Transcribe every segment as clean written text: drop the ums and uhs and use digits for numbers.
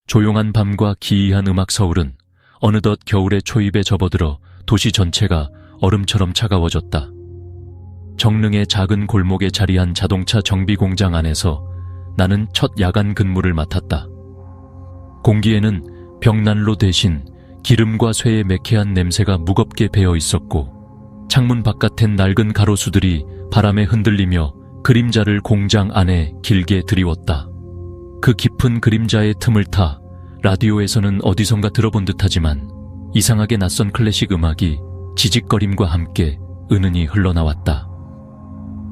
조용한 밤과 기이한 음악 서울은 어느덧 겨울의 초입에 접어들어 도시 전체가 얼음처럼 차가워졌다. 정릉의 작은 골목에 자리한 자동차 정비 공장 안에서 나는 첫 야간 근무를 맡았다. 공기에는 벽난로 대신 기름과 쇠의 매캐한 냄새가 무겁게 배어 있었고, 창문 바깥엔 낡은 가로수들이 바람에 흔들리며 그림자를 공장 안에 길게 드리웠다. 그 깊은 그림자의 틈을 타 라디오에서는 어디선가 들어본 듯하지만 이상하게 낯선 클래식 음악이 지직거림과 함께 은은히 흘러나왔다.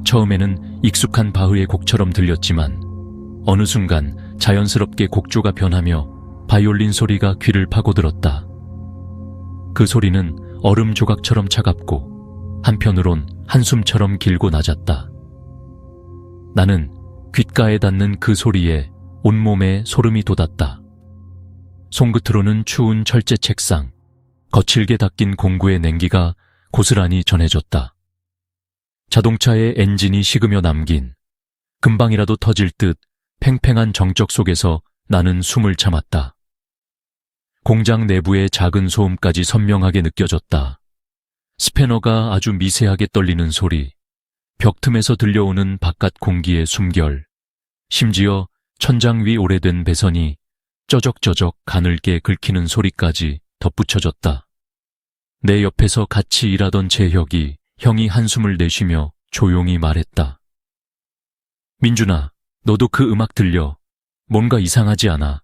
처음에는 익숙한 바흐의 곡처럼 들렸지만 어느 순간 자연스럽게 곡조가 변하며 바이올린 소리가 귀를 파고들었다. 그 소리는 얼음 조각처럼 차갑고 한편으론 한숨처럼 길고 낮았다. 나는 귓가에 닿는 그 소리에 온몸에 소름이 돋았다. 손끝으로는 추운 철제 책상, 거칠게 닦인 공구의 냉기가 고스란히 전해졌다. 자동차의 엔진이 식으며 남긴 금방이라도 터질 듯 팽팽한 정적 속에서 나는 숨을 참았다. 공장 내부의 작은 소음까지 선명하게 느껴졌다. 스패너가 아주 미세하게 떨리는 소리, 벽 틈에서 들려오는 바깥 공기의 숨결, 심지어 천장 위 오래된 배선이 쩌적쩌적 가늘게 긁히는 소리까지 덧붙여졌다. 내 옆에서 같이 일하던 재혁이 형이 한숨을 내쉬며 조용히 말했다. 민준아, 너도 그 음악 들려. 뭔가 이상하지 않아?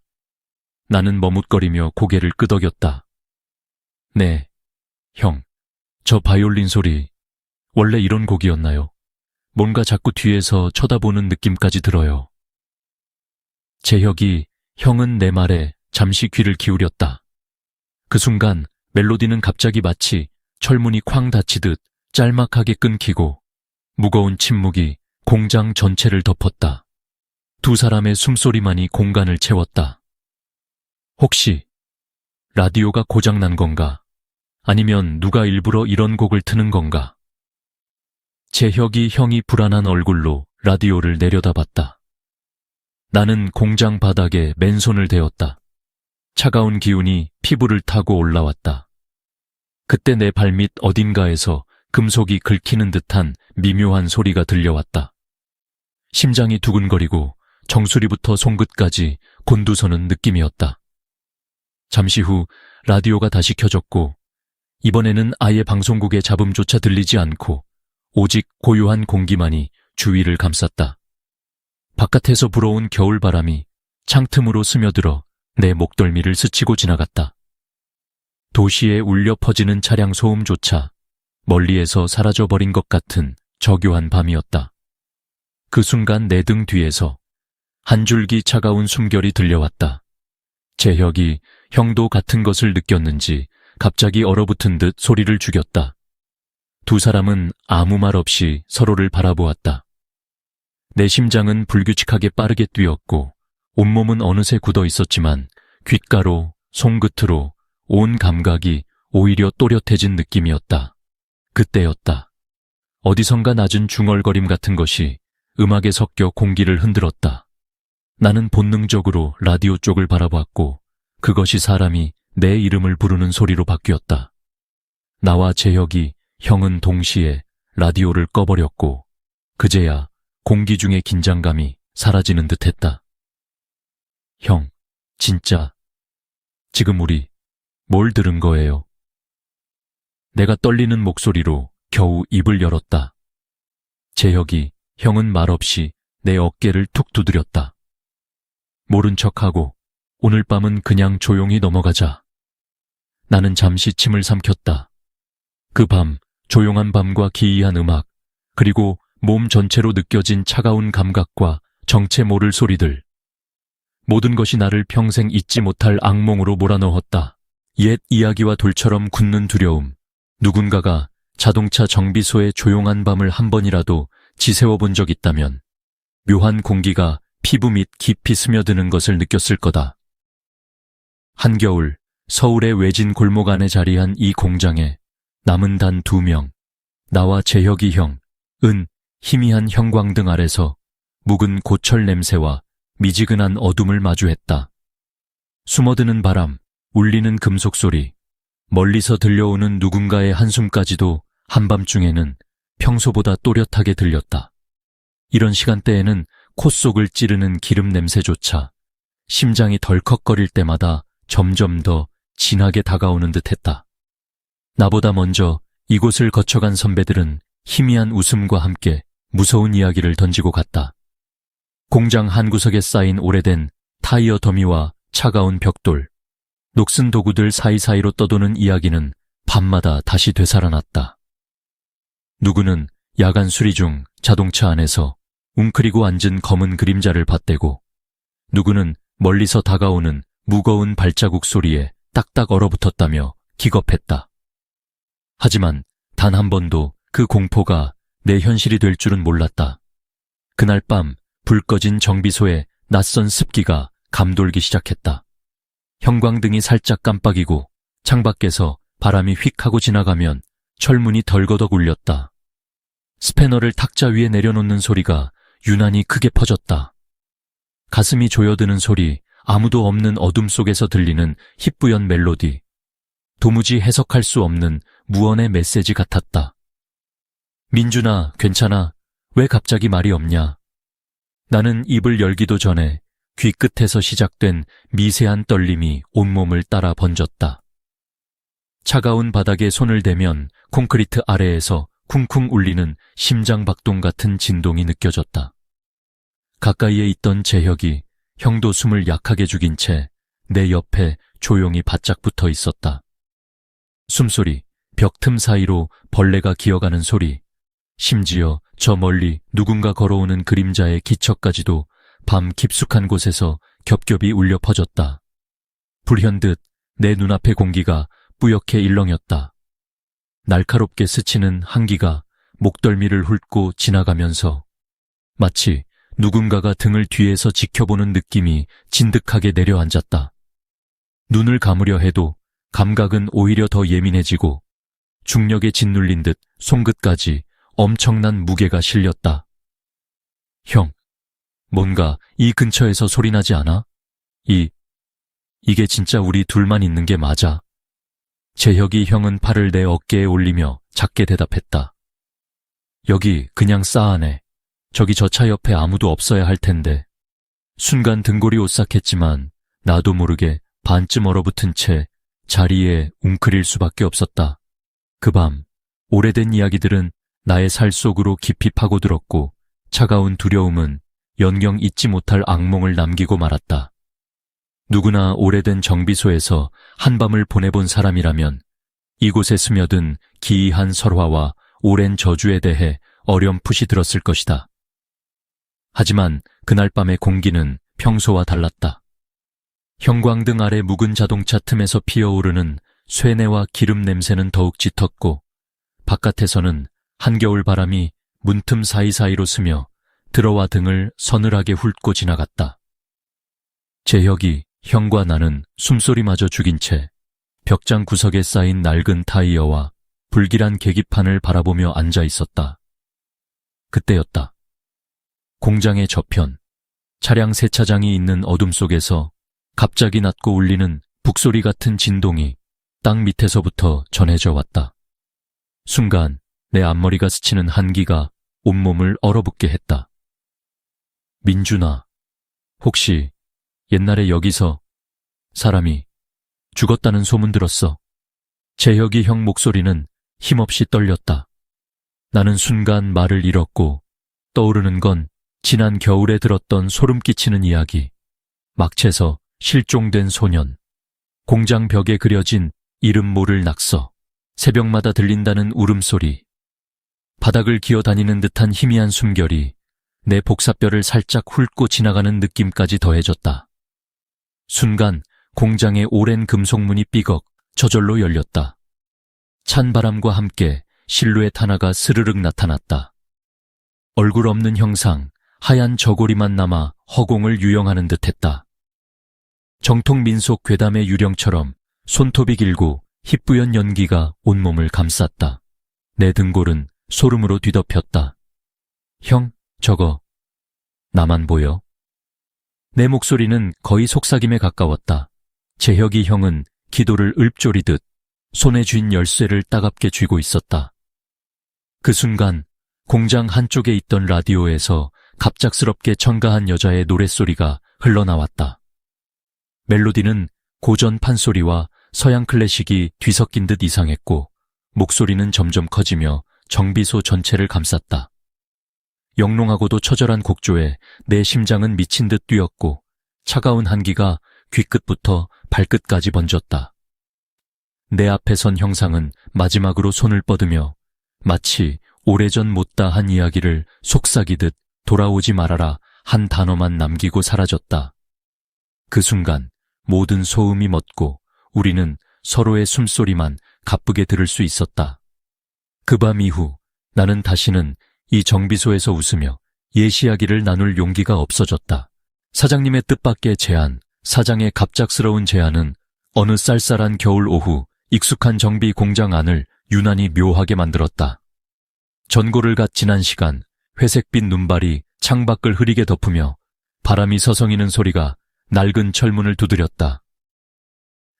나는 머뭇거리며 고개를 끄덕였다. 네, 형. 저 바이올린 소리, 원래 이런 곡이었나요? 뭔가 자꾸 뒤에서 쳐다보는 느낌까지 들어요. 재혁이 형은 내 말에 잠시 귀를 기울였다. 그 순간 멜로디는 갑자기 마치 철문이 쾅 닫히듯 짤막하게 끊기고 무거운 침묵이 공장 전체를 덮었다. 두 사람의 숨소리만이 공간을 채웠다. 혹시 라디오가 고장난 건가? 아니면 누가 일부러 이런 곡을 트는 건가? 재혁이 형이 불안한 얼굴로 라디오를 내려다봤다. 나는 공장 바닥에 맨손을 대었다. 차가운 기운이 피부를 타고 올라왔다. 그때 내 발밑 어딘가에서 금속이 긁히는 듯한 미묘한 소리가 들려왔다. 심장이 두근거리고 정수리부터 손끝까지 곤두서는 느낌이었다. 잠시 후 라디오가 다시 켜졌고 이번에는 아예 방송국의 잡음조차 들리지 않고 오직 고요한 공기만이 주위를 감쌌다. 바깥에서 불어온 겨울바람이 창틈으로 스며들어 내 목덜미를 스치고 지나갔다. 도시에 울려 퍼지는 차량 소음조차 멀리에서 사라져버린 것 같은 저교한 밤이었다. 그 순간 내 등 뒤에서 한 줄기 차가운 숨결이 들려왔다. 재혁이 형도 같은 것을 느꼈는지 갑자기 얼어붙은 듯 소리를 죽였다. 두 사람은 아무 말 없이 서로를 바라보았다. 내 심장은 불규칙하게 빠르게 뛰었고 온몸은 어느새 굳어 있었지만 귓가로 손끝으로 온 감각이 오히려 또렷해진 느낌이었다. 그때였다. 어디선가 낮은 중얼거림 같은 것이 음악에 섞여 공기를 흔들었다. 나는 본능적으로 라디오 쪽을 바라보았고 그것이 사람이 내 이름을 부르는 소리로 바뀌었다. 나와 재혁이 형은 동시에 라디오를 꺼버렸고 그제야 공기 중의 긴장감이 사라지는 듯했다. 형, 진짜 지금 우리 뭘 들은 거예요? 내가 떨리는 목소리로 겨우 입을 열었다. 재혁이 형은 말없이 내 어깨를 툭 두드렸다. 모른 척하고 오늘 밤은 그냥 조용히 넘어가자. 나는 잠시 침을 삼켰다. 그 밤, 조용한 밤과 기이한 음악, 그리고 몸 전체로 느껴진 차가운 감각과 정체 모를 소리들. 모든 것이 나를 평생 잊지 못할 악몽으로 몰아넣었다. 옛 이야기와 돌처럼 굳는 두려움. 누군가가 자동차 정비소의 조용한 밤을 한 번이라도 지새워 본 적 있다면 묘한 공기가 피부 밑 깊이 스며드는 것을 느꼈을 거다. 한겨울 서울의 외진 골목 안에 자리한 이 공장에 남은 단 2명, 나와 재혁이 형, 희미한 형광등 아래서 묵은 고철 냄새와 미지근한 어둠을 마주했다. 숨어드는 바람, 울리는 금속 소리, 멀리서 들려오는 누군가의 한숨까지도 한밤중에는 평소보다 또렷하게 들렸다. 이런 시간대에는 콧속을 찌르는 기름 냄새조차 심장이 덜컥거릴 때마다 점점 더 진하게 다가오는 듯했다. 나보다 먼저 이곳을 거쳐간 선배들은 희미한 웃음과 함께 무서운 이야기를 던지고 갔다. 공장 한구석에 쌓인 오래된 타이어 더미와 차가운 벽돌, 녹슨 도구들 사이사이로 떠도는 이야기는 밤마다 다시 되살아났다. 누구는 야간 수리 중 자동차 안에서 웅크리고 앉은 검은 그림자를 받대고, 누구는 멀리서 다가오는 무거운 발자국 소리에 딱딱 얼어붙었다며 기겁했다. 하지만 단 한 번도 그 공포가 내 현실이 될 줄은 몰랐다. 그날 밤 불 꺼진 정비소에 낯선 습기가 감돌기 시작했다. 형광등이 살짝 깜빡이고 창밖에서 바람이 휙 하고 지나가면 철문이 덜거덕 울렸다. 스패너를 탁자 위에 내려놓는 소리가 유난히 크게 퍼졌다. 가슴이 조여드는 소리, 아무도 없는 어둠 속에서 들리는 희뿌연 멜로디, 도무지 해석할 수 없는 무언의 메시지 같았다. 민준아, 괜찮아. 왜 갑자기 말이 없냐? 나는 입을 열기도 전에 귀 끝에서 시작된 미세한 떨림이 온몸을 따라 번졌다. 차가운 바닥에 손을 대면 콘크리트 아래에서 쿵쿵 울리는 심장박동 같은 진동이 느껴졌다. 가까이에 있던 재혁이 형도 숨을 약하게 죽인 채 내 옆에 조용히 바짝 붙어 있었다. 숨소리, 벽 틈 사이로 벌레가 기어가는 소리, 심지어 저 멀리 누군가 걸어오는 그림자의 기척까지도 밤 깊숙한 곳에서 겹겹이 울려 퍼졌다. 불현듯 내 눈앞의 공기가 뿌옇게 일렁였다. 날카롭게 스치는 한기가 목덜미를 훑고 지나가면서 마치 누군가가 등을 뒤에서 지켜보는 느낌이 진득하게 내려앉았다. 눈을 감으려 해도 감각은 오히려 더 예민해지고 중력에 짓눌린 듯 손끝까지 엄청난 무게가 실렸다. 형, 뭔가 이 근처에서 소리나지 않아? 이게 진짜 우리 둘만 있는 게 맞아? 재혁이 형은 팔을 내 어깨에 올리며 작게 대답했다. 여기 그냥 싸하네. 저기 저 차 옆에 아무도 없어야 할 텐데. 순간 등골이 오싹했지만 나도 모르게 반쯤 얼어붙은 채 자리에 웅크릴 수밖에 없었다. 그 밤 오래된 이야기들은 나의 살 속으로 깊이 파고들었고 차가운 두려움은 연경 잊지 못할 악몽을 남기고 말았다. 누구나 오래된 정비소에서 한밤을 보내본 사람이라면 이곳에 스며든 기이한 설화와 오랜 저주에 대해 어렴풋이 들었을 것이다. 하지만 그날 밤의 공기는 평소와 달랐다. 형광등 아래 묵은 자동차 틈에서 피어오르는 쇠뇌와 기름 냄새는 더욱 짙었고 바깥에서는 한겨울 바람이 문틈 사이사이로 스며 들어와 등을 서늘하게 훑고 지나갔다. 재혁이, 형과 나는 숨소리마저 죽인 채 벽장 구석에 쌓인 낡은 타이어와 불길한 계기판을 바라보며 앉아 있었다. 그때였다. 공장의 저편, 차량 세차장이 있는 어둠 속에서 갑자기 낮고 울리는 북소리 같은 진동이 땅 밑에서부터 전해져 왔다. 순간 내 앞머리가 스치는 한기가 온몸을 얼어붙게 했다. 민준아, 혹시 옛날에 여기서 사람이 죽었다는 소문 들었어? 재혁이 형 목소리는 힘없이 떨렸다. 나는 순간 말을 잃었고 떠오르는 건 지난 겨울에 들었던 소름 끼치는 이야기, 막채서 실종된 소년, 공장 벽에 그려진 이름 모를 낙서, 새벽마다 들린다는 울음소리, 바닥을 기어다니는 듯한 희미한 숨결이 내 복사뼈를 살짝 훑고 지나가는 느낌까지 더해졌다. 순간 공장의 오랜 금속문이 삐걱 저절로 열렸다. 찬 바람과 함께 실루엣 하나가 스르륵 나타났다. 얼굴 없는 형상, 하얀 저고리만 남아 허공을 유영하는 듯했다. 정통 민속 괴담의 유령처럼 손톱이 길고 희뿌연 연기가 온몸을 감쌌다. 내 등골은 소름으로 뒤덮였다. 형, 저거 나만 보여? 내 목소리는 거의 속삭임에 가까웠다. 재혁이 형은 기도를 읊조리듯 손에 쥔 열쇠를 따갑게 쥐고 있었다. 그 순간 공장 한쪽에 있던 라디오에서 갑작스럽게 첨가한 여자의 노랫소리가 흘러나왔다. 멜로디는 고전 판소리와 서양 클래식이 뒤섞인 듯 이상했고 목소리는 점점 커지며 정비소 전체를 감쌌다. 영롱하고도 처절한 곡조에 내 심장은 미친 듯 뛰었고 차가운 한기가 귀끝부터 발끝까지 번졌다. 내 앞에 선 형상은 마지막으로 손을 뻗으며 마치 오래전 못다 한 이야기를 속삭이듯 돌아오지 말아라 한 단어만 남기고 사라졌다. 그 순간 모든 소음이 멎고 우리는 서로의 숨소리만 가쁘게 들을 수 있었다. 그 밤 이후 나는 다시는 이 정비소에서 웃으며 옛 이야기를 나눌 용기가 없어졌다. 사장님의 뜻밖의 제안, 사장의 갑작스러운 제안은 어느 쌀쌀한 겨울 오후 익숙한 정비 공장 안을 유난히 묘하게 만들었다. 전골을 갓 지난 시간, 회색빛 눈발이 창밖을 흐리게 덮으며 바람이 서성이는 소리가 낡은 철문을 두드렸다.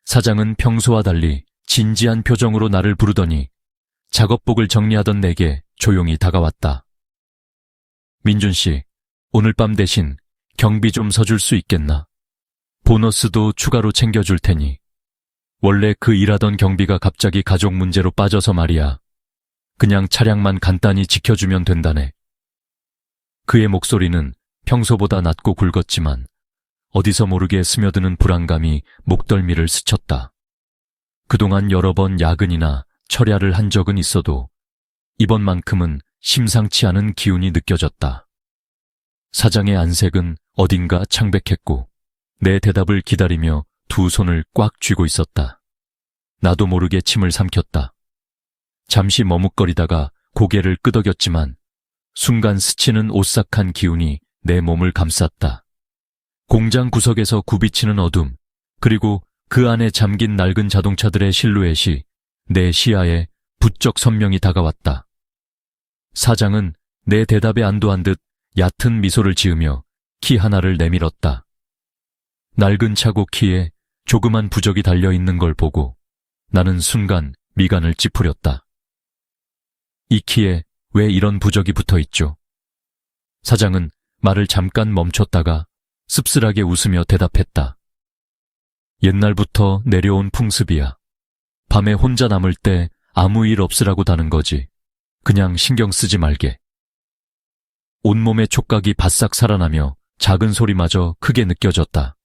사장은 평소와 달리 진지한 표정으로 나를 부르더니 작업복을 정리하던 내게 조용히 다가왔다. 민준 씨, 오늘 밤 대신 경비 좀 서줄 수 있겠나? 보너스도 추가로 챙겨줄 테니. 원래 그 일하던 경비가 갑자기 가족 문제로 빠져서 말이야. 그냥 차량만 간단히 지켜주면 된다네. 그의 목소리는 평소보다 낮고 굵었지만 어디서 모르게 스며드는 불안감이 목덜미를 스쳤다. 그동안 여러 번 야근이나 철야를 한 적은 있어도 이번만큼은 심상치 않은 기운이 느껴졌다. 사장의 안색은 어딘가 창백했고 내 대답을 기다리며 두 손을 꽉 쥐고 있었다. 나도 모르게 침을 삼켰다. 잠시 머뭇거리다가 고개를 끄덕였지만 순간 스치는 오싹한 기운이 내 몸을 감쌌다. 공장 구석에서 굽이치는 어둠, 그리고 그 안에 잠긴 낡은 자동차들의 실루엣이 내 시야에 부쩍 선명히 다가왔다. 사장은 내 대답에 안도한 듯 얕은 미소를 지으며 키 하나를 내밀었다. 낡은 차고 키에 조그만 부적이 달려있는 걸 보고 나는 순간 미간을 찌푸렸다. 이 키에 왜 이런 부적이 붙어있죠? 사장은 말을 잠깐 멈췄다가 씁쓸하게 웃으며 대답했다. 옛날부터 내려온 풍습이야. 밤에 혼자 남을 때 아무 일 없으라고 다는 거지. 그냥 신경 쓰지 말게. 온몸의 촉각이 바싹 살아나며 작은 소리마저 크게 느껴졌다.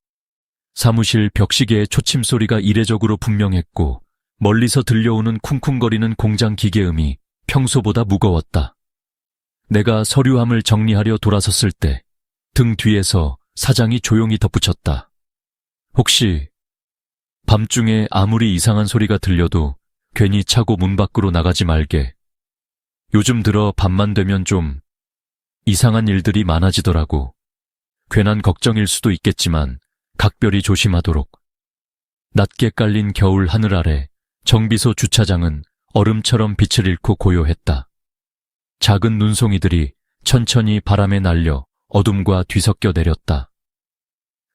사무실 벽시계의 초침 소리가 이례적으로 분명했고 멀리서 들려오는 쿵쿵거리는 공장 기계음이 평소보다 무거웠다. 내가 서류함을 정리하려 돌아섰을 때 등 뒤에서 사장이 조용히 덧붙였다. 혹시 밤중에 아무리 이상한 소리가 들려도 괜히 차고 문 밖으로 나가지 말게. 요즘 들어 밤만 되면 좀 이상한 일들이 많아지더라고. 괜한 걱정일 수도 있겠지만 각별히 조심하도록. 낮게 깔린 겨울 하늘 아래 정비소 주차장은 얼음처럼 빛을 잃고 고요했다. 작은 눈송이들이 천천히 바람에 날려 어둠과 뒤섞여 내렸다.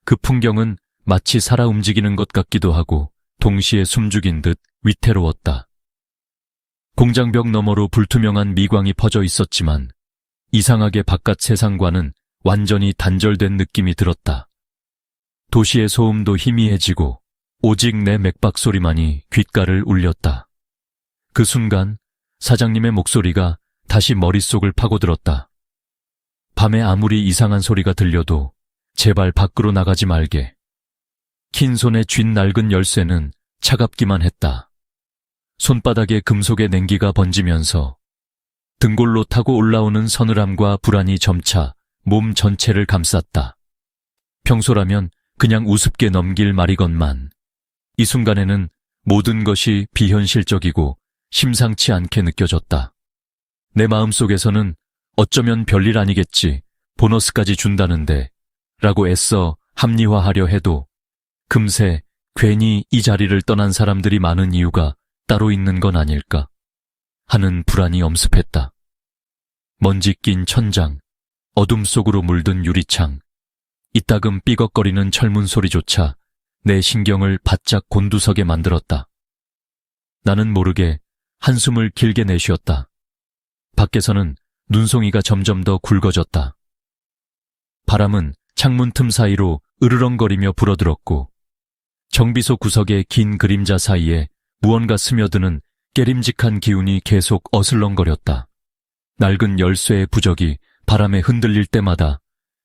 그 풍경은 마치 살아 움직이는 것 같기도 하고 동시에 숨죽인 듯 위태로웠다. 공장벽 너머로 불투명한 미광이 퍼져 있었지만 이상하게 바깥 세상과는 완전히 단절된 느낌이 들었다. 도시의 소음도 희미해지고 오직 내 맥박 소리만이 귓가를 울렸다. 그 순간 사장님의 목소리가 다시 머릿속을 파고들었다. 밤에 아무리 이상한 소리가 들려도 제발 밖으로 나가지 말게. 긴 손에 쥔 낡은 열쇠는 차갑기만 했다. 손바닥에 금속의 냉기가 번지면서 등골로 타고 올라오는 서늘함과 불안이 점차 몸 전체를 감쌌다. 평소라면 그냥 우습게 넘길 말이건만 이 순간에는 모든 것이 비현실적이고 심상치 않게 느껴졌다. 내 마음속에서는 어쩌면 별일 아니겠지, 보너스까지 준다는데 라고 애써 합리화하려 해도 금세 괜히 이 자리를 떠난 사람들이 많은 이유가 따로 있는 건 아닐까 하는 불안이 엄습했다. 먼지 낀 천장, 어둠 속으로 물든 유리창, 이따금 삐걱거리는 철문 소리조차 내 신경을 바짝 곤두서게 만들었다. 나는 모르게 한숨을 길게 내쉬었다. 밖에서는 눈송이가 점점 더 굵어졌다. 바람은 창문 틈 사이로 으르렁거리며 불어들었고 정비소 구석의 긴 그림자 사이에 무언가 스며드는 깨림직한 기운이 계속 어슬렁거렸다. 낡은 열쇠의 부적이 바람에 흔들릴 때마다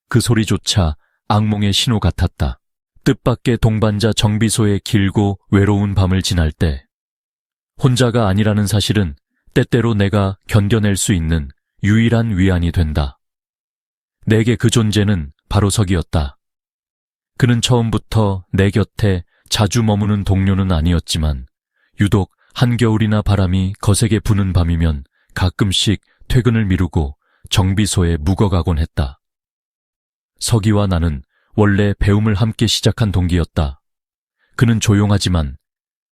그 소리조차 악몽의 신호 같았다. 뜻밖의 동반자 정비소의 길고 외로운 밤을 지날 때 혼자가 아니라는 사실은 때때로 내가 견뎌낼 수 있는 유일한 위안이 된다. 내게 그 존재는 바로 석이었다. 그는 처음부터 내 곁에 자주 머무는 동료는 아니었지만 유독 한겨울이나 바람이 거세게 부는 밤이면 가끔씩 퇴근을 미루고 정비소에 묵어가곤 했다. 석이와 나는 원래 배움을 함께 시작한 동기였다. 그는 조용하지만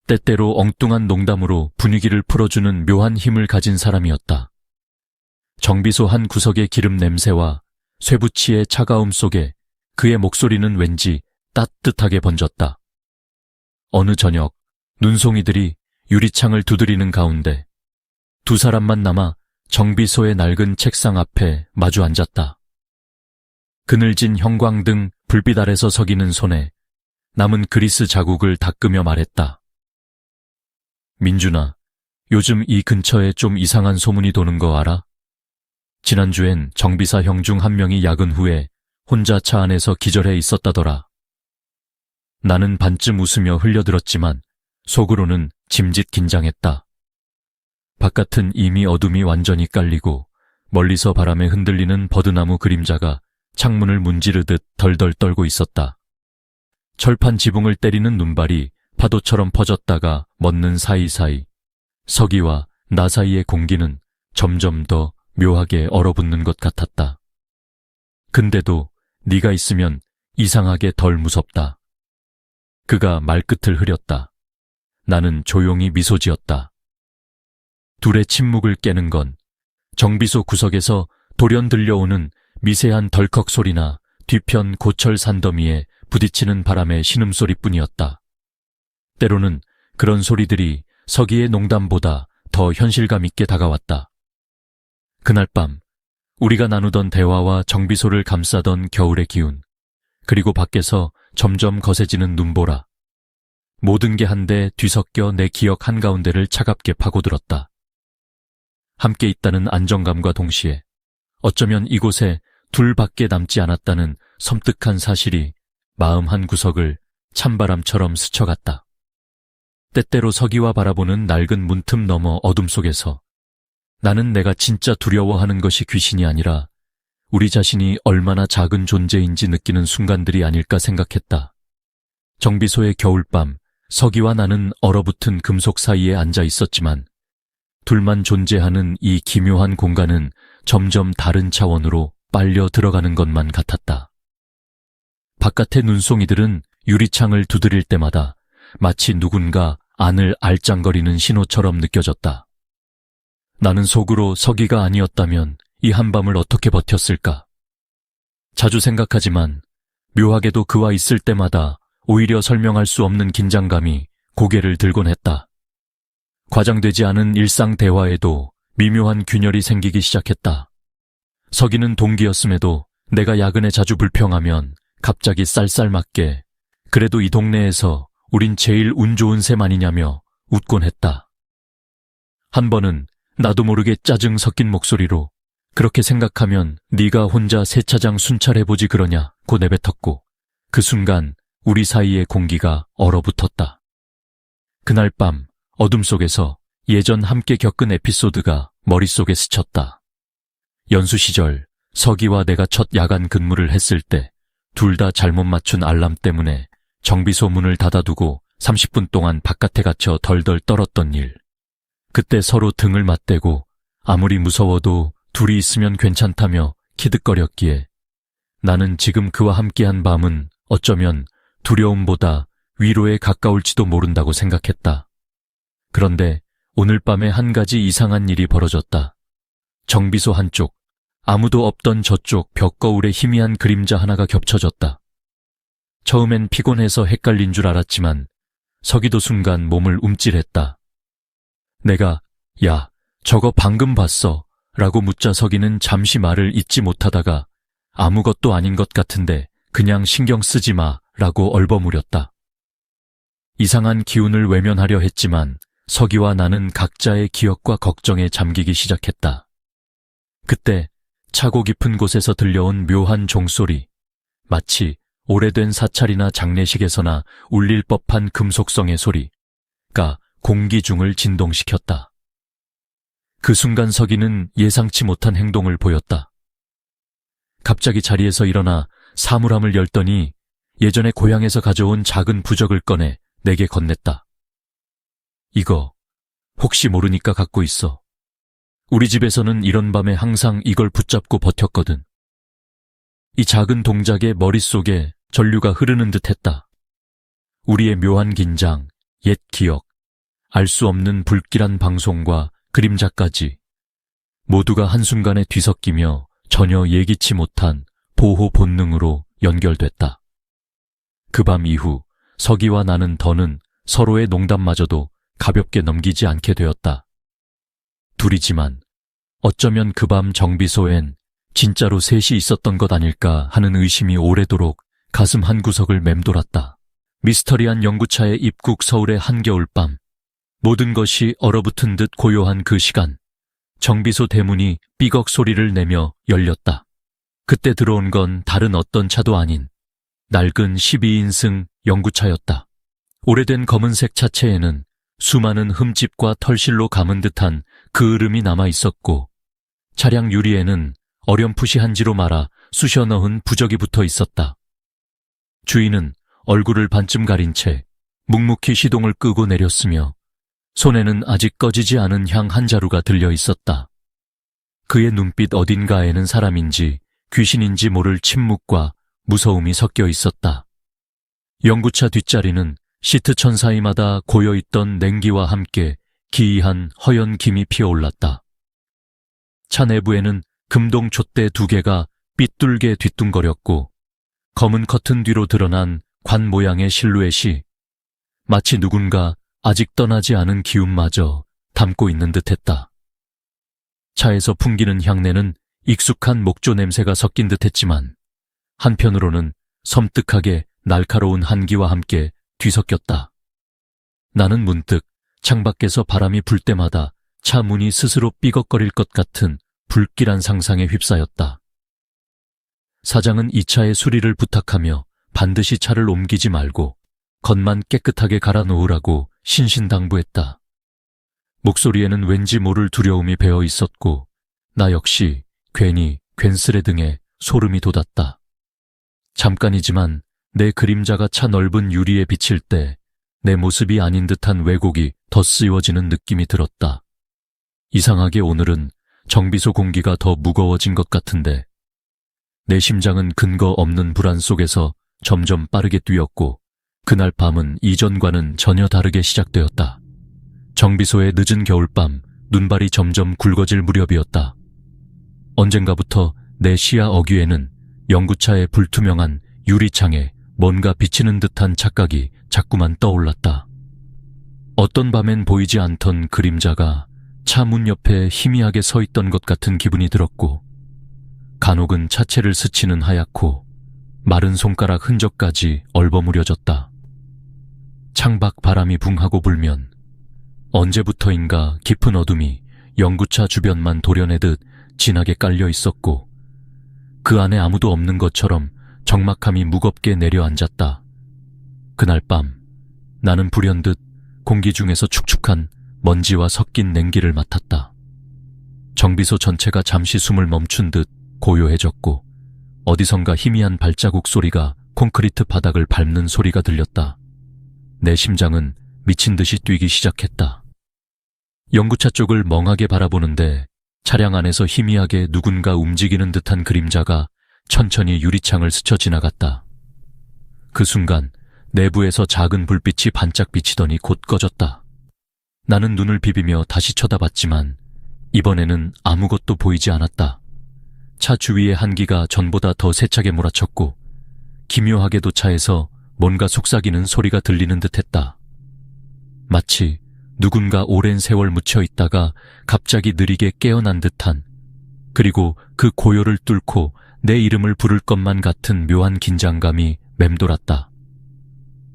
때때로 엉뚱한 농담으로 분위기를 풀어주는 묘한 힘을 가진 사람이었다. 정비소 한 구석의 기름 냄새와 쇠붙이의 차가움 속에 그의 목소리는 왠지 따뜻하게 번졌다. 어느 저녁 눈송이들이 유리창을 두드리는 가운데 두 사람만 남아 정비소의 낡은 책상 앞에 마주 앉았다. 그늘진 형광등 불빛 아래서 석이는 손에 남은 그리스 자국을 닦으며 말했다. 민준아, 요즘 이 근처에 좀 이상한 소문이 도는 거 알아? 지난주엔 정비사 형 중 한 명이 야근 후에 혼자 차 안에서 기절해 있었다더라. 나는 반쯤 웃으며 흘려들었지만 속으로는 짐짓 긴장했다. 바깥은 이미 어둠이 완전히 깔리고 멀리서 바람에 흔들리는 버드나무 그림자가 창문을 문지르듯 덜덜 떨고 있었다. 철판 지붕을 때리는 눈발이 파도처럼 퍼졌다가 멎는 사이사이 석이와 나 사이의 공기는 점점 더 묘하게 얼어붙는 것 같았다. 근데도 네가 있으면 이상하게 덜 무섭다. 그가 말끝을 흐렸다. 나는 조용히 미소 지었다. 둘의 침묵을 깨는 건 정비소 구석에서 돌연 들려오는 미세한 덜컥 소리나 뒤편 고철 산더미에 부딪히는 바람의 신음소리뿐이었다. 때로는 그런 소리들이 석이의 농담보다 더 현실감 있게 다가왔다. 그날 밤 우리가 나누던 대화와 정비소를 감싸던 겨울의 기운, 그리고 밖에서 점점 거세지는 눈보라. 모든 게 한데 뒤섞여 내 기억 한가운데를 차갑게 파고들었다. 함께 있다는 안정감과 동시에 어쩌면 이곳에 둘밖에 남지 않았다는 섬뜩한 사실이 마음 한 구석을 찬바람처럼 스쳐갔다. 때때로 석이와 바라보는 낡은 문틈 너머 어둠 속에서 나는 내가 진짜 두려워하는 것이 귀신이 아니라 우리 자신이 얼마나 작은 존재인지 느끼는 순간들이 아닐까 생각했다. 정비소의 겨울밤, 석이와 나는 얼어붙은 금속 사이에 앉아 있었지만 둘만 존재하는 이 기묘한 공간은 점점 다른 차원으로 빨려 들어가는 것만 같았다. 바깥의 눈송이들은 유리창을 두드릴 때마다 마치 누군가 안을 알짱거리는 신호처럼 느껴졌다. 나는 속으로 석이가 아니었다면 이 한밤을 어떻게 버텼을까? 자주 생각하지만 묘하게도 그와 있을 때마다 오히려 설명할 수 없는 긴장감이 고개를 들곤 했다. 과장되지 않은 일상 대화에도 미묘한 균열이 생기기 시작했다. 석이는 동기였음에도 내가 야근에 자주 불평하면 갑자기 쌀쌀맞게 그래도 이 동네에서 우린 제일 운 좋은 셈 아니냐며 웃곤 했다. 한 번은 나도 모르게 짜증 섞인 목소리로 그렇게 생각하면 네가 혼자 세차장 순찰해보지 그러냐고 내뱉었고 그 순간 우리 사이의 공기가 얼어붙었다. 그날 밤 어둠 속에서 예전 함께 겪은 에피소드가 머릿속에 스쳤다. 연수 시절 석이와 내가 첫 야간 근무를 했을 때 둘 다 잘못 맞춘 알람 때문에 정비소 문을 닫아두고 30분 동안 바깥에 갇혀 덜덜 떨었던 일. 그때 서로 등을 맞대고 아무리 무서워도 둘이 있으면 괜찮다며 키득거렸기에 나는 지금 그와 함께한 밤은 어쩌면 두려움보다 위로에 가까울지도 모른다고 생각했다. 그런데 오늘 밤에 한 가지 이상한 일이 벌어졌다. 정비소 한쪽, 아무도 없던 저쪽 벽 거울에 희미한 그림자 하나가 겹쳐졌다. 처음엔 피곤해서 헷갈린 줄 알았지만 서기도 순간 몸을 움찔했다. 내가 야, 저거 방금 봤어 라고 묻자 서기는 잠시 말을 잇지 못하다가 아무것도 아닌 것 같은데 그냥 신경 쓰지 마 라고 얼버무렸다. 이상한 기운을 외면하려 했지만 서기와 나는 각자의 기억과 걱정에 잠기기 시작했다. 그때 차고 깊은 곳에서 들려온 묘한 종소리, 마치 오래된 사찰이나 장례식에서나 울릴 법한 금속성의 소리가 공기중을 진동시켰다. 그 순간 서기는 예상치 못한 행동을 보였다. 갑자기 자리에서 일어나 사물함을 열더니 예전에 고향에서 가져온 작은 부적을 꺼내 내게 건넸다. 이거 혹시 모르니까 갖고 있어. 우리 집에서는 이런 밤에 항상 이걸 붙잡고 버텼거든. 이 작은 동작에 머릿속에 전류가 흐르는 듯했다. 우리의 묘한 긴장, 옛 기억, 알 수 없는 불길한 방송과 그림자까지 모두가 한순간에 뒤섞이며 전혀 예기치 못한 보호 본능으로 연결됐다. 그 밤 이후 서기와 나는 더는 서로의 농담마저도 가볍게 넘기지 않게 되었다. 둘이지만 어쩌면 그 밤 정비소엔 진짜로 셋이 있었던 것 아닐까 하는 의심이 오래도록 가슴 한구석을 맴돌았다. 미스터리한 연구차의 입국 서울의 한겨울밤, 모든 것이 얼어붙은 듯 고요한 그 시간, 정비소 대문이 삐걱 소리를 내며 열렸다. 그때 들어온 건 다른 어떤 차도 아닌 낡은 12인승 연구차였다. 오래된 검은색 차체에는 수많은 흠집과 털실로 감은 듯한 그을음이 남아 있었고 차량 유리에는 어렴풋이 한지로 말아 쑤셔 넣은 부적이 붙어 있었다. 주인은 얼굴을 반쯤 가린 채 묵묵히 시동을 끄고 내렸으며 손에는 아직 꺼지지 않은 향 한 자루가 들려 있었다. 그의 눈빛 어딘가에는 사람인지 귀신인지 모를 침묵과 무서움이 섞여 있었다. 연구차 뒷자리는 시트 천 사이마다 고여있던 냉기와 함께 기이한 허연 김이 피어올랐다. 차 내부에는 금동 촛대 2개가 삐뚤게 뒤뚱거렸고 검은 커튼 뒤로 드러난 관 모양의 실루엣이 마치 누군가 아직 떠나지 않은 기운마저 담고 있는 듯했다. 차에서 풍기는 향내는 익숙한 목조 냄새가 섞인 듯했지만 한편으로는 섬뜩하게 날카로운 한기와 함께 뒤섞였다. 나는 문득 창밖에서 바람이 불 때마다 차 문이 스스로 삐걱거릴 것 같은 불길한 상상에 휩싸였다. 사장은 이 차의 수리를 부탁하며 반드시 차를 옮기지 말고 겉만 깨끗하게 갈아 놓으라고 신신당부했다. 목소리에는 왠지 모를 두려움이 배어 있었고 나 역시 괜히 괜스레 등에 소름이 돋았다. 잠깐이지만 내 그림자가 차 넓은 유리에 비칠 때 내 모습이 아닌 듯한 왜곡이 덧쓰여지는 느낌이 들었다. 이상하게 오늘은 정비소 공기가 더 무거워진 것 같은데 내 심장은 근거 없는 불안 속에서 점점 빠르게 뛰었고 그날 밤은 이전과는 전혀 다르게 시작되었다. 정비소의 늦은 겨울밤, 눈발이 점점 굵어질 무렵이었다. 언젠가부터 내 시야 어귀에는 연구차의 불투명한 유리창에 뭔가 비치는 듯한 착각이 자꾸만 떠올랐다. 어떤 밤엔 보이지 않던 그림자가 차 문 옆에 희미하게 서 있던 것 같은 기분이 들었고 간혹은 차체를 스치는 하얗고 마른 손가락 흔적까지 얼버무려졌다. 창밖 바람이 붕하고 불면 언제부터인가 깊은 어둠이 연구차 주변만 도려내듯 진하게 깔려 있었고 그 안에 아무도 없는 것처럼 적막함이 무겁게 내려앉았다. 그날 밤 나는 불현듯 공기 중에서 축축한 먼지와 섞인 냉기를 맡았다. 정비소 전체가 잠시 숨을 멈춘 듯 고요해졌고 어디선가 희미한 발자국 소리가 콘크리트 바닥을 밟는 소리가 들렸다. 내 심장은 미친 듯이 뛰기 시작했다. 연구차 쪽을 멍하게 바라보는데 차량 안에서 희미하게 누군가 움직이는 듯한 그림자가 천천히 유리창을 스쳐 지나갔다. 그 순간 내부에서 작은 불빛이 반짝 비치더니 곧 꺼졌다. 나는 눈을 비비며 다시 쳐다봤지만 이번에는 아무것도 보이지 않았다. 차 주위의 한기가 전보다 더 세차게 몰아쳤고 기묘하게도 차에서 뭔가 속삭이는 소리가 들리는 듯했다. 마치 누군가 오랜 세월 묻혀 있다가 갑자기 느리게 깨어난 듯한, 그리고 그 고요를 뚫고 내 이름을 부를 것만 같은 묘한 긴장감이 맴돌았다.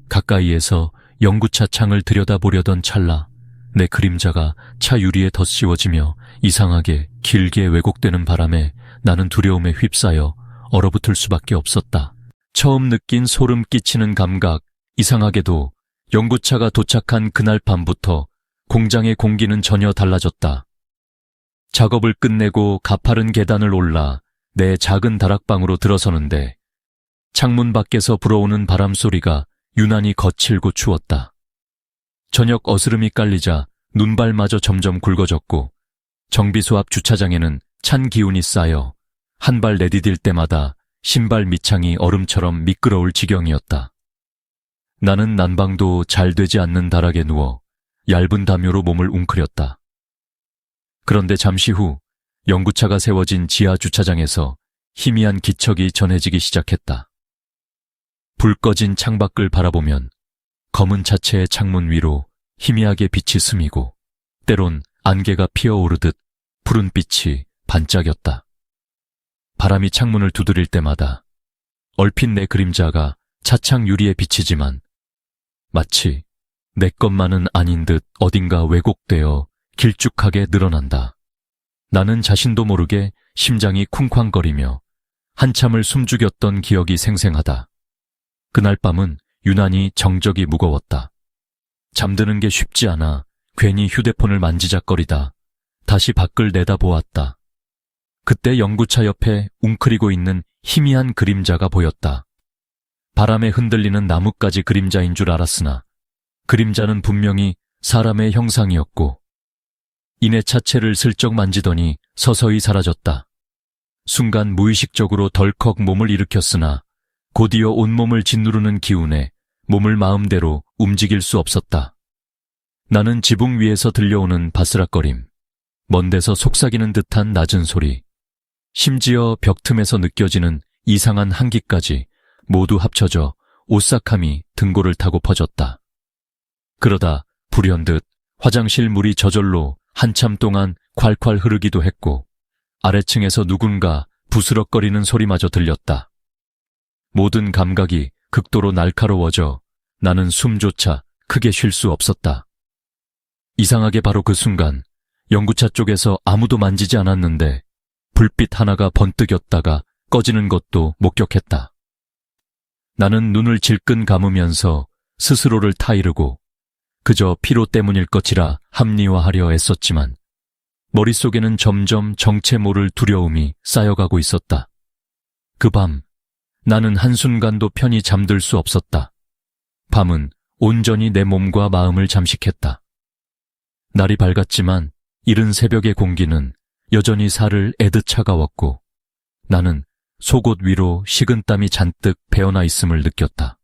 가까이에서 연구차 창을 들여다보려던 찰나 내 그림자가 차 유리에 덧씌워지며 이상하게 길게 왜곡되는 바람에 나는 두려움에 휩싸여 얼어붙을 수밖에 없었다. 처음 느낀 소름 끼치는 감각, 이상하게도 연구차가 도착한 그날 밤부터 공장의 공기는 전혀 달라졌다. 작업을 끝내고 가파른 계단을 올라 내 작은 다락방으로 들어서는데 창문 밖에서 불어오는 바람 소리가 유난히 거칠고 추웠다. 저녁 어스름이 깔리자 눈발마저 점점 굵어졌고 정비소 앞 주차장에는 찬 기운이 쌓여 한 발 내디딜 때마다 신발 밑창이 얼음처럼 미끄러울 지경이었다. 나는 난방도 잘 되지 않는 다락에 누워 얇은 담요로 몸을 웅크렸다. 그런데 잠시 후 연구차가 세워진 지하 주차장에서 희미한 기척이 전해지기 시작했다. 불 꺼진 창밖을 바라보면 검은 차체의 창문 위로 희미하게 빛이 스미고 때론 안개가 피어오르듯 푸른 빛이 반짝였다. 바람이 창문을 두드릴 때마다 얼핏 내 그림자가 차창 유리에 비치지만 마치 내 것만은 아닌 듯 어딘가 왜곡되어 길쭉하게 늘어난다. 나는 자신도 모르게 심장이 쿵쾅거리며 한참을 숨죽였던 기억이 생생하다. 그날 밤은 유난히 정적이 무거웠다. 잠드는 게 쉽지 않아 괜히 휴대폰을 만지작거리다 다시 밖을 내다보았다. 그때 연구차 옆에 웅크리고 있는 희미한 그림자가 보였다. 바람에 흔들리는 나뭇가지 그림자인 줄 알았으나 그림자는 분명히 사람의 형상이었고 이내 차체를 슬쩍 만지더니 서서히 사라졌다. 순간 무의식적으로 덜컥 몸을 일으켰으나 곧이어 온몸을 짓누르는 기운에 몸을 마음대로 움직일 수 없었다. 나는 지붕 위에서 들려오는 바스락거림, 먼 데서 속삭이는 듯한 낮은 소리, 심지어 벽 틈에서 느껴지는 이상한 한기까지 모두 합쳐져 오싹함이 등골을 타고 퍼졌다. 그러다 불현듯 화장실 물이 저절로 한참 동안 콸콸 흐르기도 했고 아래층에서 누군가 부스럭거리는 소리마저 들렸다. 모든 감각이 극도로 날카로워져 나는 숨조차 크게 쉴 수 없었다. 이상하게 바로 그 순간 연구차 쪽에서 아무도 만지지 않았는데 불빛 하나가 번뜩였다가 꺼지는 것도 목격했다. 나는 눈을 질끈 감으면서 스스로를 타이르고 그저 피로 때문일 것이라 합리화하려 애썼지만 머릿속에는 점점 정체 모를 두려움이 쌓여가고 있었다. 그 밤 나는 한순간도 편히 잠들 수 없었다. 밤은 온전히 내 몸과 마음을 잠식했다. 날이 밝았지만 이른 새벽의 공기는 여전히 살을 애듯 차가웠고 나는 속옷 위로 식은땀이 잔뜩 배어나 있음을 느꼈다.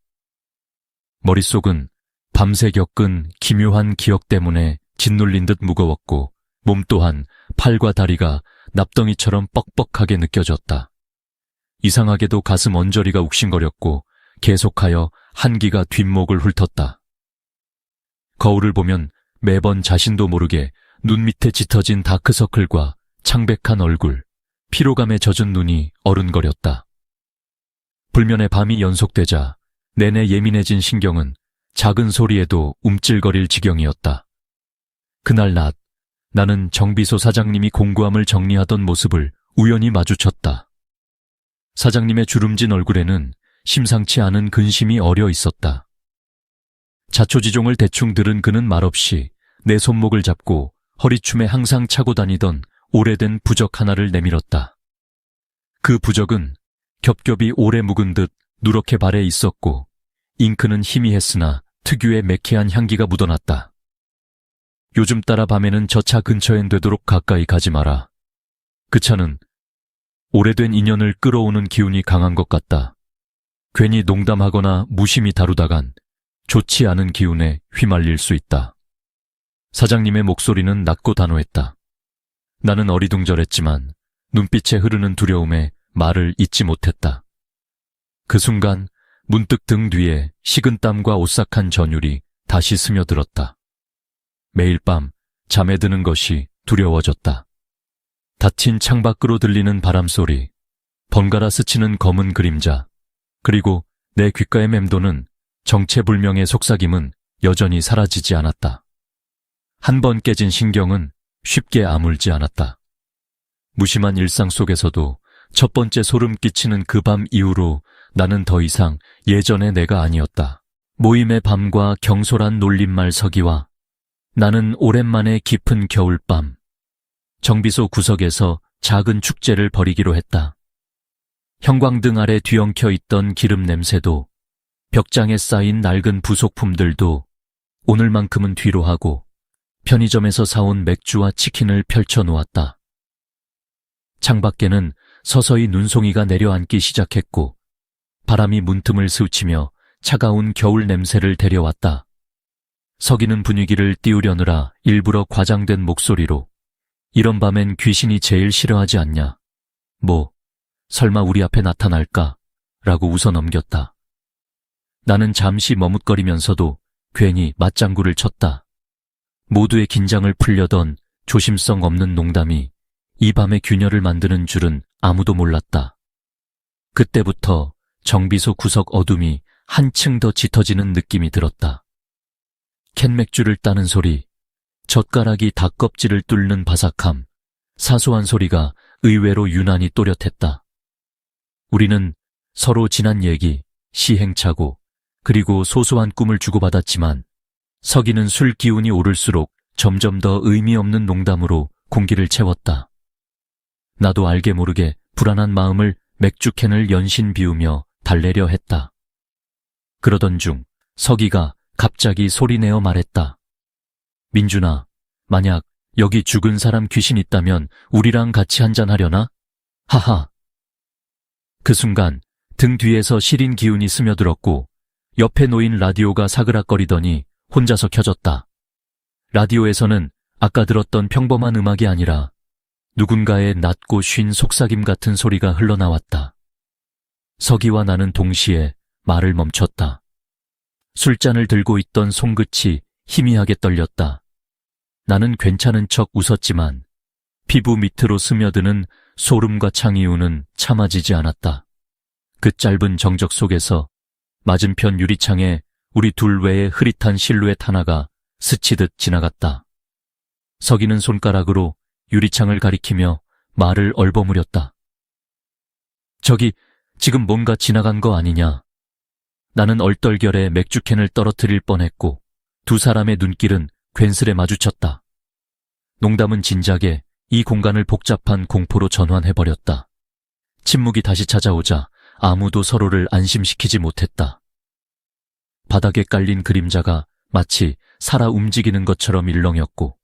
머릿속은 밤새 겪은 기묘한 기억 때문에 짓눌린 듯 무거웠고 몸 또한 팔과 다리가 납덩이처럼 뻑뻑하게 느껴졌다. 이상하게도 가슴 언저리가 욱신거렸고 계속하여 한기가 뒷목을 훑었다. 거울을 보면 매번 자신도 모르게 눈 밑에 짙어진 다크서클과 창백한 얼굴, 피로감에 젖은 눈이 어른거렸다. 불면의 밤이 연속되자 내내 예민해진 신경은 작은 소리에도 움찔거릴 지경이었다. 그날 낮, 나는 정비소 사장님이 공구함을 정리하던 모습을 우연히 마주쳤다. 사장님의 주름진 얼굴에는 심상치 않은 근심이 어려 있었다. 자초지종을 대충 들은 그는 말없이 내 손목을 잡고 허리춤에 항상 차고 다니던 오래된 부적 하나를 내밀었다. 그 부적은 겹겹이 오래 묵은 듯 누렇게 발에 있었고 잉크는 희미했으나 특유의 매캐한 향기가 묻어났다. 요즘 따라 밤에는 저 차 근처엔 되도록 가까이 가지 마라. 그 차는 오래된 인연을 끌어오는 기운이 강한 것 같다. 괜히 농담하거나 무심히 다루다간 좋지 않은 기운에 휘말릴 수 있다. 사장님의 목소리는 낮고 단호했다. 나는 어리둥절했지만 눈빛에 흐르는 두려움에 말을 잇지 못했다. 그 순간 문득 등 뒤에 식은땀과 오싹한 전율이 다시 스며들었다. 매일 밤 잠에 드는 것이 두려워졌다. 닫힌 창밖으로 들리는 바람소리, 번갈아 스치는 검은 그림자, 그리고 내 귓가에 맴도는 정체불명의 속삭임은 여전히 사라지지 않았다. 한 번 깨진 신경은 쉽게 아물지 않았다. 무심한 일상 속에서도 첫 번째 소름 끼치는 그 밤 이후로 나는 더 이상 예전의 내가 아니었다. 모임의 밤과 경솔한 놀림말 서기와 나는 오랜만에 깊은 겨울밤, 정비소 구석에서 작은 축제를 벌이기로 했다. 형광등 아래 뒤엉켜 있던 기름 냄새도, 벽장에 쌓인 낡은 부속품들도 오늘만큼은 뒤로 하고 편의점에서 사온 맥주와 치킨을 펼쳐 놓았다. 창밖에는 서서히 눈송이가 내려앉기 시작했고 바람이 문틈을 스치며 차가운 겨울 냄새를 데려왔다. 서기는 분위기를 띄우려느라 일부러 과장된 목소리로 이런 밤엔 귀신이 제일 싫어하지 않냐. 뭐 설마 우리 앞에 나타날까? 라고 웃어 넘겼다. 나는 잠시 머뭇거리면서도 괜히 맞장구를 쳤다. 모두의 긴장을 풀려던 조심성 없는 농담이 이 밤의 균열을 만드는 줄은 아무도 몰랐다. 그때부터 정비소 구석 어둠이 한층 더 짙어지는 느낌이 들었다. 캔맥주를 따는 소리, 젓가락이 닭껍질을 뚫는 바삭함, 사소한 소리가 의외로 유난히 또렷했다. 우리는 서로 지난 얘기, 시행착오, 그리고 소소한 꿈을 주고받았지만 서기는 술 기운이 오를수록 점점 더 의미 없는 농담으로 공기를 채웠다. 나도 알게 모르게 불안한 마음을 맥주캔을 연신 비우며 달래려 했다. 그러던 중 서기가 갑자기 소리내어 말했다. 민준아, 만약 여기 죽은 사람 귀신 있다면 우리랑 같이 한잔하려나? 하하. 그 순간 등 뒤에서 시린 기운이 스며들었고 옆에 놓인 라디오가 사그락거리더니 혼자서 켜졌다. 라디오에서는 아까 들었던 평범한 음악이 아니라 누군가의 낮고 쉰 속삭임 같은 소리가 흘러나왔다. 서기와 나는 동시에 말을 멈췄다. 술잔을 들고 있던 손끝이 희미하게 떨렸다. 나는 괜찮은 척 웃었지만 피부 밑으로 스며드는 소름과 창이우는 참아지지 않았다. 그 짧은 정적 속에서 맞은편 유리창에 우리 둘 외의 흐릿한 실루엣 하나가 스치듯 지나갔다. 서기는 손가락으로 유리창을 가리키며 말을 얼버무렸다. 저기 지금 뭔가 지나간 거 아니냐. 나는 얼떨결에 맥주캔을 떨어뜨릴 뻔했고 두 사람의 눈길은 괜스레 마주쳤다. 농담은 진작에 이 공간을 복잡한 공포로 전환해버렸다. 침묵이 다시 찾아오자 아무도 서로를 안심시키지 못했다. 바닥에 깔린 그림자가 마치 살아 움직이는 것처럼 일렁였고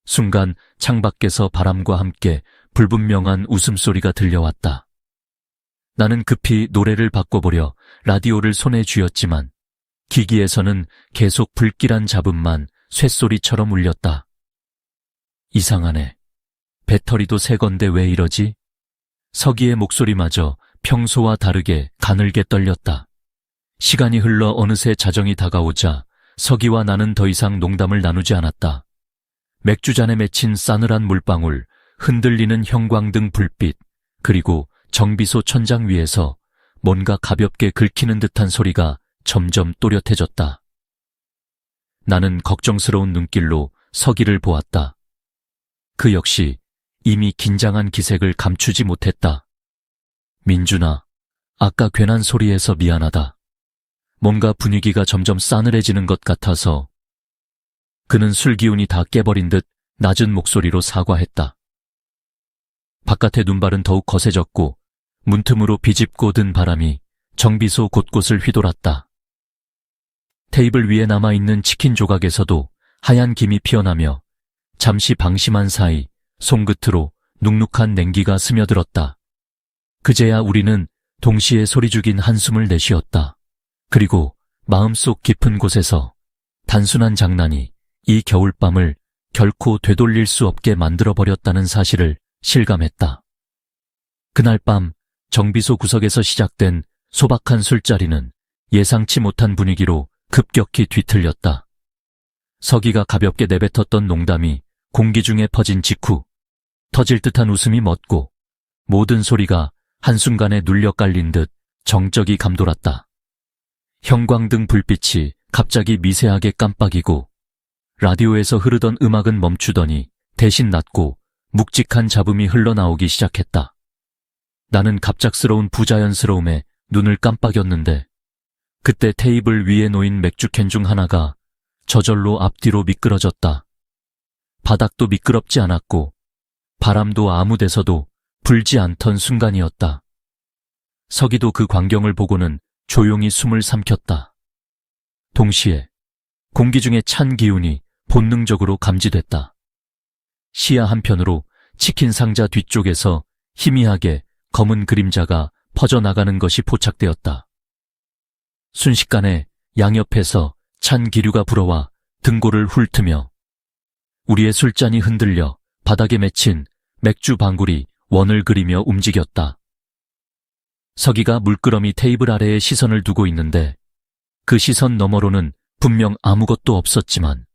순간 창밖에서 바람과 함께 불분명한 웃음소리가 들려왔다. 나는 급히 노래를 바꿔보려 라디오를 손에 쥐었지만 기기에서는 계속 불길한 잡음만 쇳소리처럼 울렸다. 이상하네. 배터리도 새 건데 왜 이러지? 서기의 목소리마저 평소와 다르게 가늘게 떨렸다. 시간이 흘러 어느새 자정이 다가오자 서기와 나는 더 이상 농담을 나누지 않았다. 맥주잔에 맺힌 싸늘한 물방울, 흔들리는 형광등 불빛, 그리고 정비소 천장 위에서 뭔가 가볍게 긁히는 듯한 소리가 점점 또렷해졌다. 나는 걱정스러운 눈길로 서기를 보았다. 그 역시 이미 긴장한 기색을 감추지 못했다. 민준아, 아까 괜한 소리에서 미안하다. 뭔가 분위기가 점점 싸늘해지는 것 같아서. 그는 술 기운이 다 깨버린 듯 낮은 목소리로 사과했다. 바깥의 눈발은 더욱 거세졌고 문틈으로 비집고 든 바람이 정비소 곳곳을 휘돌았다. 테이블 위에 남아있는 치킨 조각에서도 하얀 김이 피어나며 잠시 방심한 사이 손끝으로 눅눅한 냉기가 스며들었다. 그제야 우리는 동시에 소리 죽인 한숨을 내쉬었다. 그리고 마음속 깊은 곳에서 단순한 장난이 이 겨울밤을 결코 되돌릴 수 없게 만들어버렸다는 사실을 실감했다. 그날 밤 정비소 구석에서 시작된 소박한 술자리는 예상치 못한 분위기로 급격히 뒤틀렸다. 서기가 가볍게 내뱉었던 농담이 공기 중에 퍼진 직후 터질 듯한 웃음이 멎고 모든 소리가 한순간에 눌려 깔린 듯 정적이 감돌았다. 형광등 불빛이 갑자기 미세하게 깜빡이고 라디오에서 흐르던 음악은 멈추더니 대신 낮고 묵직한 잡음이 흘러나오기 시작했다. 나는 갑작스러운 부자연스러움에 눈을 깜빡였는데 그때 테이블 위에 놓인 맥주캔 중 하나가 저절로 앞뒤로 미끄러졌다. 바닥도 미끄럽지 않았고 바람도 아무 데서도 불지 않던 순간이었다. 서기도 그 광경을 보고는 조용히 숨을 삼켰다. 동시에 공기 중에 찬 기운이 본능적으로 감지됐다. 시야 한편으로 치킨 상자 뒤쪽에서 희미하게 검은 그림자가 퍼져나가는 것이 포착되었다. 순식간에 양옆에서 찬 기류가 불어와 등골을 훑으며 우리의 술잔이 흔들려 바닥에 맺힌 맥주 방울이 원을 그리며 움직였다. 서기가 물끄러미 테이블 아래에 시선을 두고 있는데 그 시선 너머로는 분명 아무것도 없었지만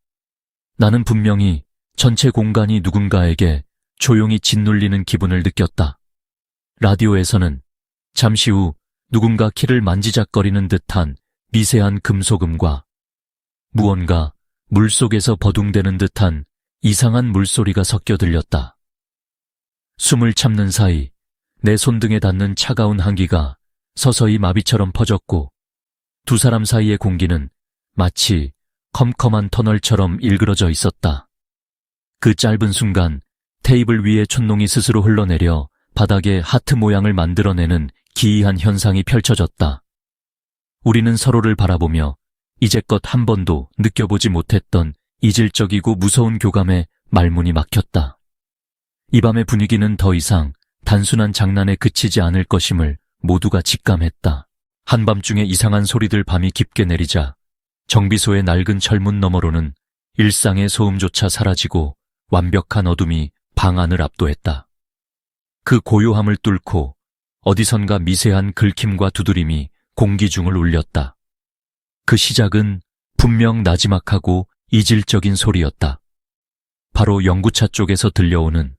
나는 분명히 전체 공간이 누군가에게 조용히 짓눌리는 기분을 느꼈다. 라디오에서는 잠시 후 누군가 키를 만지작거리는 듯한 미세한 금속음과 무언가 물속에서 버둥대는 듯한 이상한 물소리가 섞여 들렸다. 숨을 참는 사이 내 손등에 닿는 차가운 한기가 서서히 마비처럼 퍼졌고 두 사람 사이의 공기는 마치 컴컴한 터널처럼 일그러져 있었다. 그 짧은 순간 테이블 위에 촛농이 스스로 흘러내려 바닥에 하트 모양을 만들어내는 기이한 현상이 펼쳐졌다. 우리는 서로를 바라보며 이제껏 한 번도 느껴보지 못했던 이질적이고 무서운 교감에 말문이 막혔다. 이 밤의 분위기는 더 이상 단순한 장난에 그치지 않을 것임을 모두가 직감했다. 한밤중에 이상한 소리들 밤이 깊게 내리자 정비소의 낡은 철문 너머로는 일상의 소음조차 사라지고 완벽한 어둠이 방 안을 압도했다. 그 고요함을 뚫고 어디선가 미세한 긁힘과 두드림이 공기 중을 울렸다. 그 시작은 분명 나지막하고 이질적인 소리였다. 바로 연구차 쪽에서 들려오는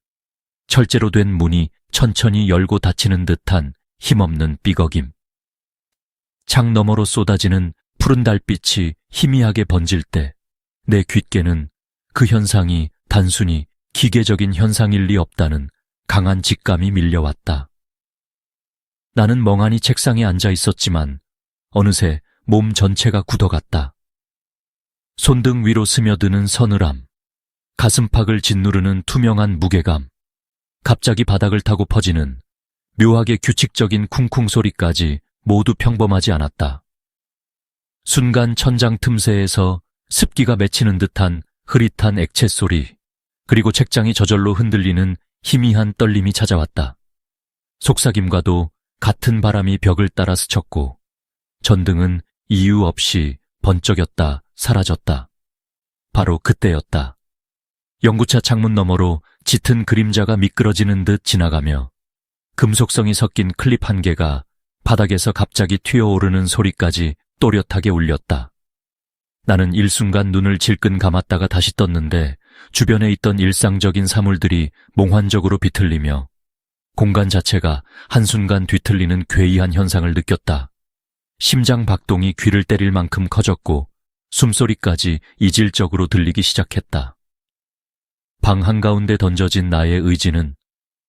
철제로 된 문이 천천히 열고 닫히는 듯한 힘없는 삐걱임. 창 너머로 쏟아지는 푸른 달빛이 희미하게 번질 때 내 귓께는 그 현상이 단순히 기계적인 현상일 리 없다는 강한 직감이 밀려왔다. 나는 멍하니 책상에 앉아 있었지만 어느새 몸 전체가 굳어갔다. 손등 위로 스며드는 서늘함, 가슴팍을 짓누르는 투명한 무게감, 갑자기 바닥을 타고 퍼지는 묘하게 규칙적인 쿵쿵 소리까지 모두 평범하지 않았다. 순간 천장 틈새에서 습기가 맺히는 듯한 흐릿한 액체 소리, 그리고 책장이 저절로 흔들리는 희미한 떨림이 찾아왔다. 속삭임과도 같은 바람이 벽을 따라 스쳤고 전등은 이유 없이 번쩍였다 사라졌다. 바로 그때였다. 연구차 창문 너머로 짙은 그림자가 미끄러지는 듯 지나가며 금속성이 섞인 클립 한 개가 바닥에서 갑자기 튀어오르는 소리까지 또렷하게 울렸다. 나는 일순간 눈을 질끈 감았다가 다시 떴는데 주변에 있던 일상적인 사물들이 몽환적으로 비틀리며 공간 자체가 한순간 뒤틀리는 괴이한 현상을 느꼈다. 심장 박동이 귀를 때릴 만큼 커졌고 숨소리까지 이질적으로 들리기 시작했다. 방 한가운데 던져진 나의 의지는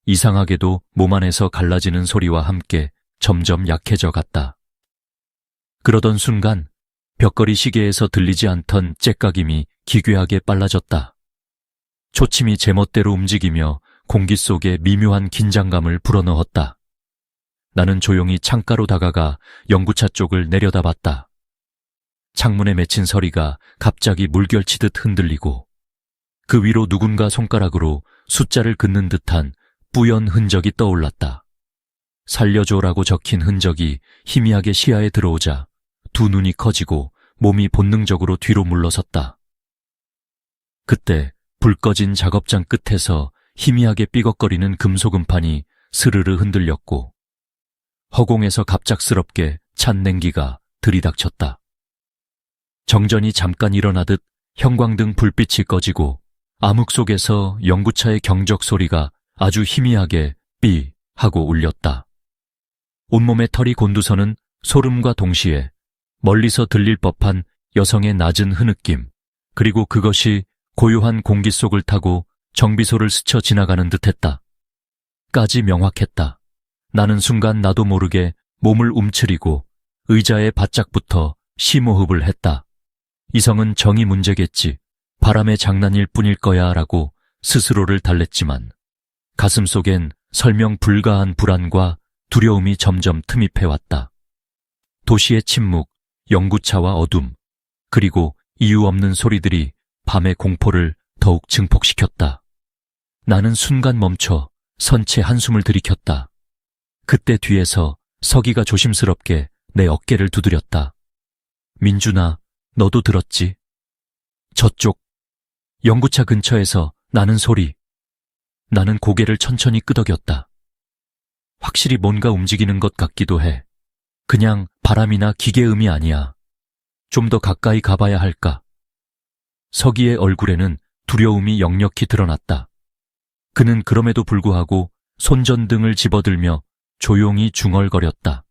이상하게도 몸 안에서 갈라지는 소리와 함께 점점 약해져 갔다. 그러던 순간 벽걸이 시계에서 들리지 않던 째깍임이 기괴하게 빨라졌다. 초침이 제멋대로 움직이며 공기 속에 미묘한 긴장감을 불어넣었다. 나는 조용히 창가로 다가가 연구차 쪽을 내려다봤다. 창문에 맺힌 서리가 갑자기 물결치듯 흔들리고 그 위로 누군가 손가락으로 숫자를 긋는 듯한 뿌연 흔적이 떠올랐다. 살려줘라고 적힌 흔적이 희미하게 시야에 들어오자 두 눈이 커지고 몸이 본능적으로 뒤로 물러섰다. 그때 불 꺼진 작업장 끝에서 희미하게 삐걱거리는 금속 음판이 스르르 흔들렸고 허공에서 갑작스럽게 찬 냉기가 들이닥쳤다. 정전이 잠깐 일어나듯 형광등 불빛이 꺼지고 암흑 속에서 연구차의 경적 소리가 아주 희미하게 삐 하고 울렸다. 온몸의 털이 곤두서는 소름과 동시에 멀리서 들릴 법한 여성의 낮은 흐느낌, 그리고 그것이 고요한 공기 속을 타고 정비소를 스쳐 지나가는 듯했다. 까지 명확했다. 나는 순간 나도 모르게 몸을 움츠리고 의자에 바짝 붙어 심호흡을 했다. 이성은 정이 문제겠지, 바람의 장난일 뿐일 거야 라고 스스로를 달랬지만 가슴 속엔 설명 불가한 불안과 두려움이 점점 틈입해왔다. 도시의 침묵, 연구차와 어둠, 그리고 이유 없는 소리들이 밤의 공포를 더욱 증폭시켰다. 나는 순간 멈춰 선체 한숨을 들이켰다. 그때 뒤에서 서기가 조심스럽게 내 어깨를 두드렸다. 민준아, 너도 들었지? 저쪽 연구차 근처에서 나는 소리. 나는 고개를 천천히 끄덕였다. 확실히 뭔가 움직이는 것 같기도 해. 그냥 바람이나 기계음이 아니야. 좀 더 가까이 가봐야 할까? 서기의 얼굴에는 두려움이 역력히 드러났다. 그는 그럼에도 불구하고 손전등을 집어들며 조용히 중얼거렸다.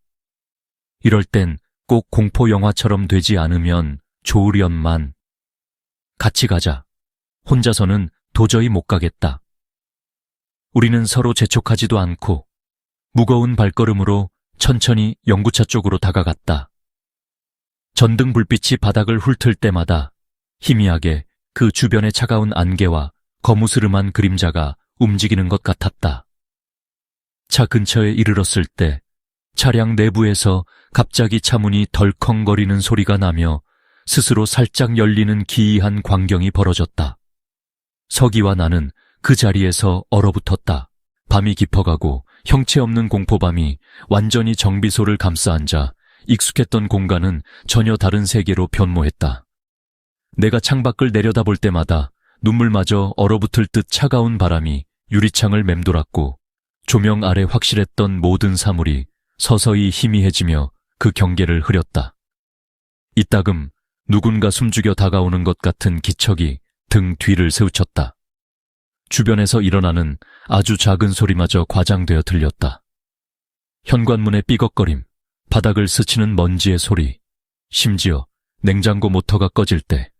이럴 땐 꼭 공포 영화처럼 되지 않으면 좋으련만. 같이 가자. 혼자서는 도저히 못 가겠다. 우리는 서로 재촉하지도 않고 무거운 발걸음으로 천천히 연구차 쪽으로 다가갔다. 전등 불빛이 바닥을 훑을 때마다 희미하게 그 주변의 차가운 안개와 거무스름한 그림자가 움직이는 것 같았다. 차 근처에 이르렀을 때 차량 내부에서 갑자기 차문이 덜컹거리는 소리가 나며 스스로 살짝 열리는 기이한 광경이 벌어졌다. 서기와 나는 그 자리에서 얼어붙었다. 밤이 깊어가고 형체 없는 공포밤이 완전히 정비소를 감싸앉아 익숙했던 공간은 전혀 다른 세계로 변모했다. 내가 창밖을 내려다볼 때마다 눈물마저 얼어붙을 듯 차가운 바람이 유리창을 맴돌았고 조명 아래 확실했던 모든 사물이 서서히 희미해지며 그 경계를 흐렸다. 이따금 누군가 숨죽여 다가오는 것 같은 기척이 등 뒤를 스우쳤다. 주변에서 일어나는 아주 작은 소리마저 과장되어 들렸다. 현관문의 삐걱거림, 바닥을 스치는 먼지의 소리, 심지어 냉장고 모터가 꺼질 때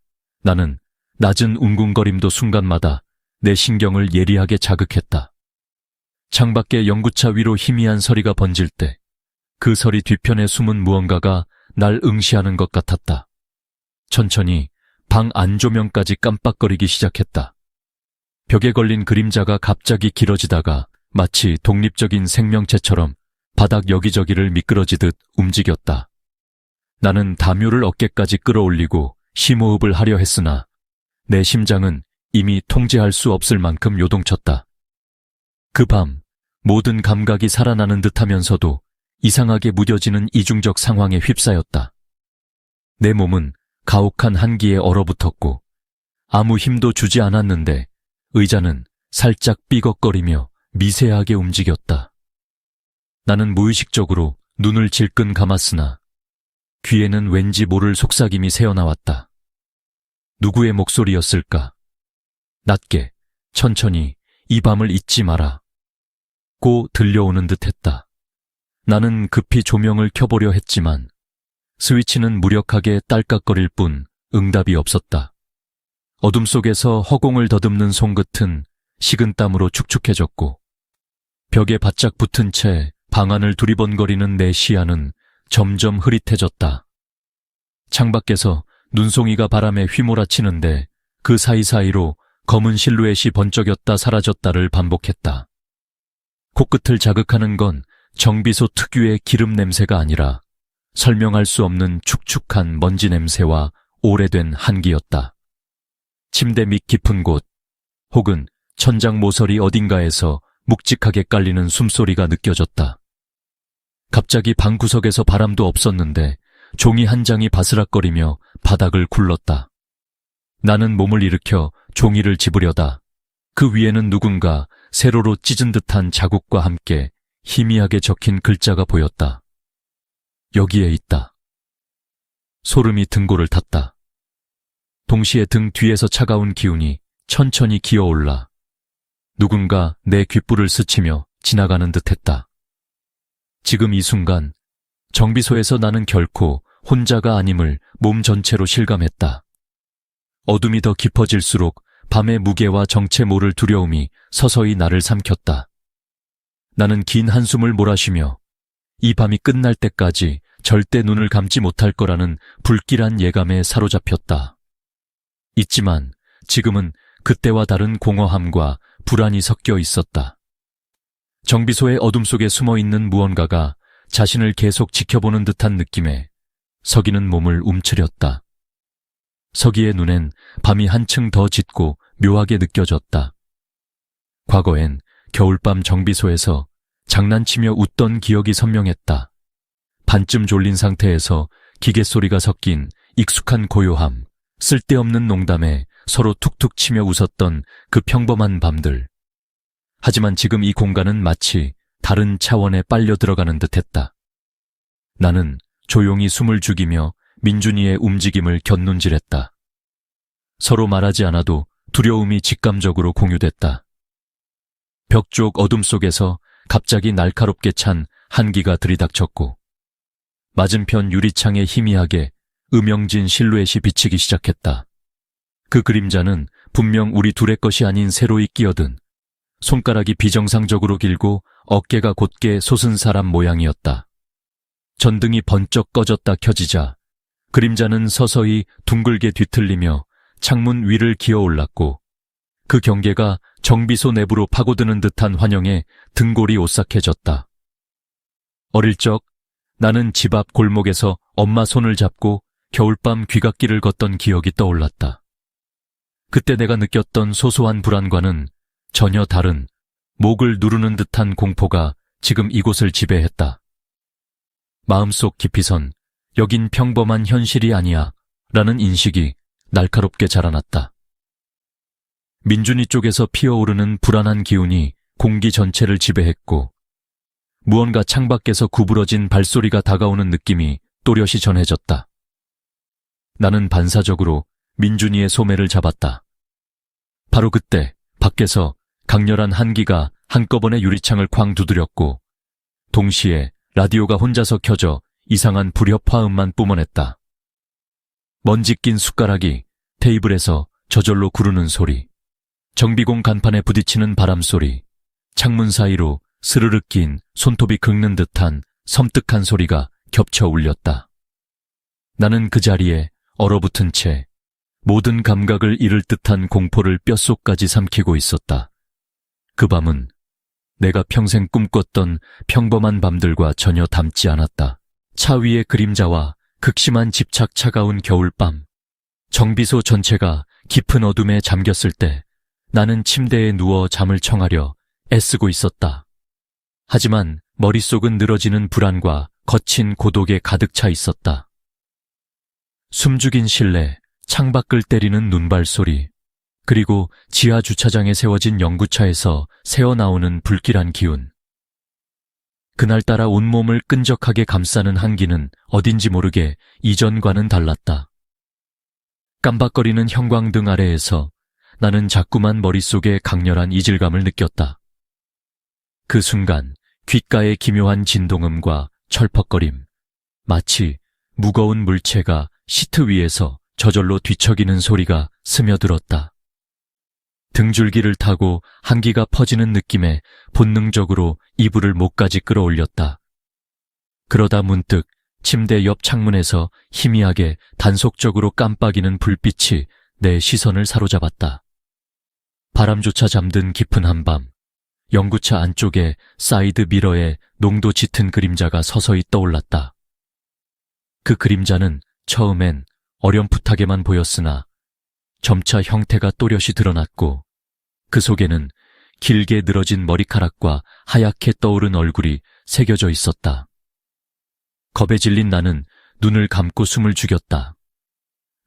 나는 낮은 웅궁거림도 순간마다 내 신경을 예리하게 자극했다. 창밖에 연구차 위로 희미한 소리가 번질 때 그 소리 뒤편에 숨은 무언가가 날 응시하는 것 같았다. 천천히 방 안조명까지 깜빡거리기 시작했다. 벽에 걸린 그림자가 갑자기 길어지다가 마치 독립적인 생명체처럼 바닥 여기저기를 미끄러지듯 움직였다. 나는 담요를 어깨까지 끌어올리고 심호흡을 하려 했으나 내 심장은 이미 통제할 수 없을 만큼 요동쳤다. 그 밤 모든 감각이 살아나는 듯하면서도 이상하게 무뎌지는 이중적 상황에 휩싸였다. 내 몸은 가혹한 한기에 얼어붙었고 아무 힘도 주지 않았는데 의자는 살짝 삐걱거리며 미세하게 움직였다. 나는 무의식적으로 눈을 질끈 감았으나 귀에는 왠지 모를 속삭임이 새어나왔다. 누구의 목소리였을까? 낮게, 천천히 이 밤을 잊지 마라. 고 들려오는 듯했다. 나는 급히 조명을 켜보려 했지만 스위치는 무력하게 딸깍거릴 뿐 응답이 없었다. 어둠 속에서 허공을 더듬는 손끝은 식은땀으로 축축해졌고 벽에 바짝 붙은 채 방안을 두리번거리는 내 시야는 점점 흐릿해졌다. 창밖에서 눈송이가 바람에 휘몰아치는데 그 사이사이로 검은 실루엣이 번쩍였다 사라졌다를 반복했다. 코끝을 자극하는 건 정비소 특유의 기름 냄새가 아니라 설명할 수 없는 축축한 먼지 냄새와 오래된 한기였다. 침대 밑 깊은 곳, 혹은 천장 모서리 어딘가에서 묵직하게 깔리는 숨소리가 느껴졌다. 갑자기 방구석에서 바람도 없었는데 종이 한 장이 바스락거리며 바닥을 굴렀다. 나는 몸을 일으켜 종이를 집으려다 그 위에는 누군가 세로로 찢은 듯한 자국과 함께 희미하게 적힌 글자가 보였다. 여기에 있다. 소름이 등골을 탔다. 동시에 등 뒤에서 차가운 기운이 천천히 기어올라 누군가 내 귓불을 스치며 지나가는 듯했다. 지금 이 순간 정비소에서 나는 결코 혼자가 아님을 몸 전체로 실감했다. 어둠이 더 깊어질수록 밤의 무게와 정체 모를 두려움이 서서히 나를 삼켰다. 나는 긴 한숨을 몰아쉬며 이 밤이 끝날 때까지 절대 눈을 감지 못할 거라는 불길한 예감에 사로잡혔다. 있지만 지금은 그때와 다른 공허함과 불안이 섞여 있었다. 정비소의 어둠 속에 숨어있는 무언가가 자신을 계속 지켜보는 듯한 느낌에 서기는 몸을 움츠렸다. 서기의 눈엔 밤이 한층 더 짙고 묘하게 느껴졌다. 과거엔 겨울밤 정비소에서 장난치며 웃던 기억이 선명했다. 반쯤 졸린 상태에서 기계 소리가 섞인 익숙한 고요함, 쓸데없는 농담에 서로 툭툭 치며 웃었던 그 평범한 밤들. 하지만 지금 이 공간은 마치 다른 차원에 빨려 들어가는 듯했다. 나는 조용히 숨을 죽이며 민준이의 움직임을 곁눈질했다. 서로 말하지 않아도 두려움이 직감적으로 공유됐다. 벽 쪽 어둠 속에서 갑자기 날카롭게 찬 한기가 들이닥쳤고 맞은편 유리창에 희미하게 음영진 실루엣이 비치기 시작했다. 그 그림자는 분명 우리 둘의 것이 아닌 새로이 끼어든 손가락이 비정상적으로 길고 어깨가 곧게 솟은 사람 모양이었다. 전등이 번쩍 꺼졌다 켜지자 그림자는 서서히 둥글게 뒤틀리며 창문 위를 기어올랐고 그 경계가 정비소 내부로 파고드는 듯한 환영에 등골이 오싹해졌다. 어릴 적 나는 집 앞 골목에서 엄마 손을 잡고 겨울밤 귀갓길을 걷던 기억이 떠올랐다. 그때 내가 느꼈던 소소한 불안과는 전혀 다른 목을 누르는 듯한 공포가 지금 이곳을 지배했다. 마음속 깊이선 여긴 평범한 현실이 아니야 라는 인식이 날카롭게 자라났다. 민준이 쪽에서 피어오르는 불안한 기운이 공기 전체를 지배했고 무언가 창밖에서 구부러진 발소리가 다가오는 느낌이 또렷이 전해졌다. 나는 반사적으로 민준이의 소매를 잡았다. 바로 그때 밖에서 강렬한 한기가 한꺼번에 유리창을 쾅 두드렸고 동시에 라디오가 혼자서 켜져 이상한 불협 화음만 뿜어냈다. 먼지 낀 숟가락이 테이블에서 저절로 구르는 소리, 정비공 간판에 부딪히는 바람소리, 창문 사이로 스르륵 낀 손톱이 긁는 듯한 섬뜩한 소리가 겹쳐 울렸다. 나는 그 자리에 얼어붙은 채 모든 감각을 잃을 듯한 공포를 뼛속까지 삼키고 있었다. 그 밤은 내가 평생 꿈꿨던 평범한 밤들과 전혀 닮지 않았다. 차 위의 그림자와 극심한 집착 차가운 겨울밤, 정비소 전체가 깊은 어둠에 잠겼을 때 나는 침대에 누워 잠을 청하려 애쓰고 있었다. 하지만 머릿속은 늘어지는 불안과 거친 고독에 가득 차 있었다. 숨죽인 실내, 창밖을 때리는 눈발 소리, 그리고 지하 주차장에 세워진 연구차에서 새어나오는 불길한 기운. 그날따라 온몸을 끈적하게 감싸는 한기는 어딘지 모르게 이전과는 달랐다. 깜박거리는 형광등 아래에서 나는 자꾸만 머릿속에 강렬한 이질감을 느꼈다. 그 순간 귓가의 기묘한 진동음과 철퍽거림, 마치 무거운 물체가 시트 위에서 저절로 뒤척이는 소리가 스며들었다. 등줄기를 타고 한기가 퍼지는 느낌에 본능적으로 이불을 목까지 끌어올렸다. 그러다 문득 침대 옆 창문에서 희미하게 단속적으로 깜빡이는 불빛이 내 시선을 사로잡았다. 바람조차 잠든 깊은 한밤, 연구차 안쪽에 사이드 미러에 농도 짙은 그림자가 서서히 떠올랐다. 그 그림자는 처음엔 어렴풋하게만 보였으나 점차 형태가 또렷이 드러났고 그 속에는 길게 늘어진 머리카락과 하얗게 떠오른 얼굴이 새겨져 있었다. 겁에 질린 나는 눈을 감고 숨을 죽였다.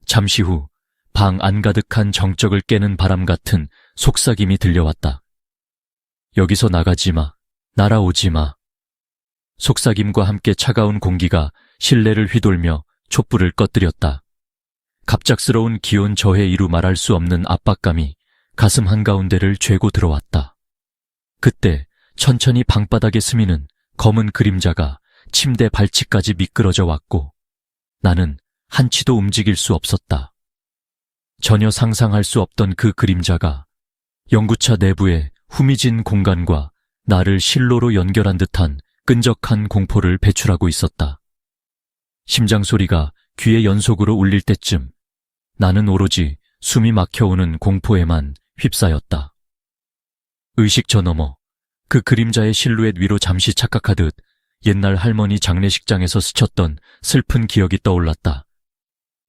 잠시 후 방 안가득한 정적을 깨는 바람 같은 속삭임이 들려왔다. 여기서 나가지 마, 날아오지 마. 속삭임과 함께 차가운 공기가 실내를 휘돌며 촛불을 꺼뜨렸다. 갑작스러운 기온 저해 이루 말할 수 없는 압박감이 가슴 한가운데를 죄고 들어왔다. 그때 천천히 방바닥에 스미는 검은 그림자가 침대 발치까지 미끄러져 왔고 나는 한치도 움직일 수 없었다. 전혀 상상할 수 없던 그 그림자가 연구차 내부의 후미진 공간과 나를 실로로 연결한 듯한 끈적한 공포를 배출하고 있었다. 심장 소리가 귀에 연속으로 울릴 때쯤 나는 오로지 숨이 막혀오는 공포에만 휩싸였다. 의식 저 너머 그 그림자의 실루엣 위로 잠시 착각하듯 옛날 할머니 장례식장에서 스쳤던 슬픈 기억이 떠올랐다.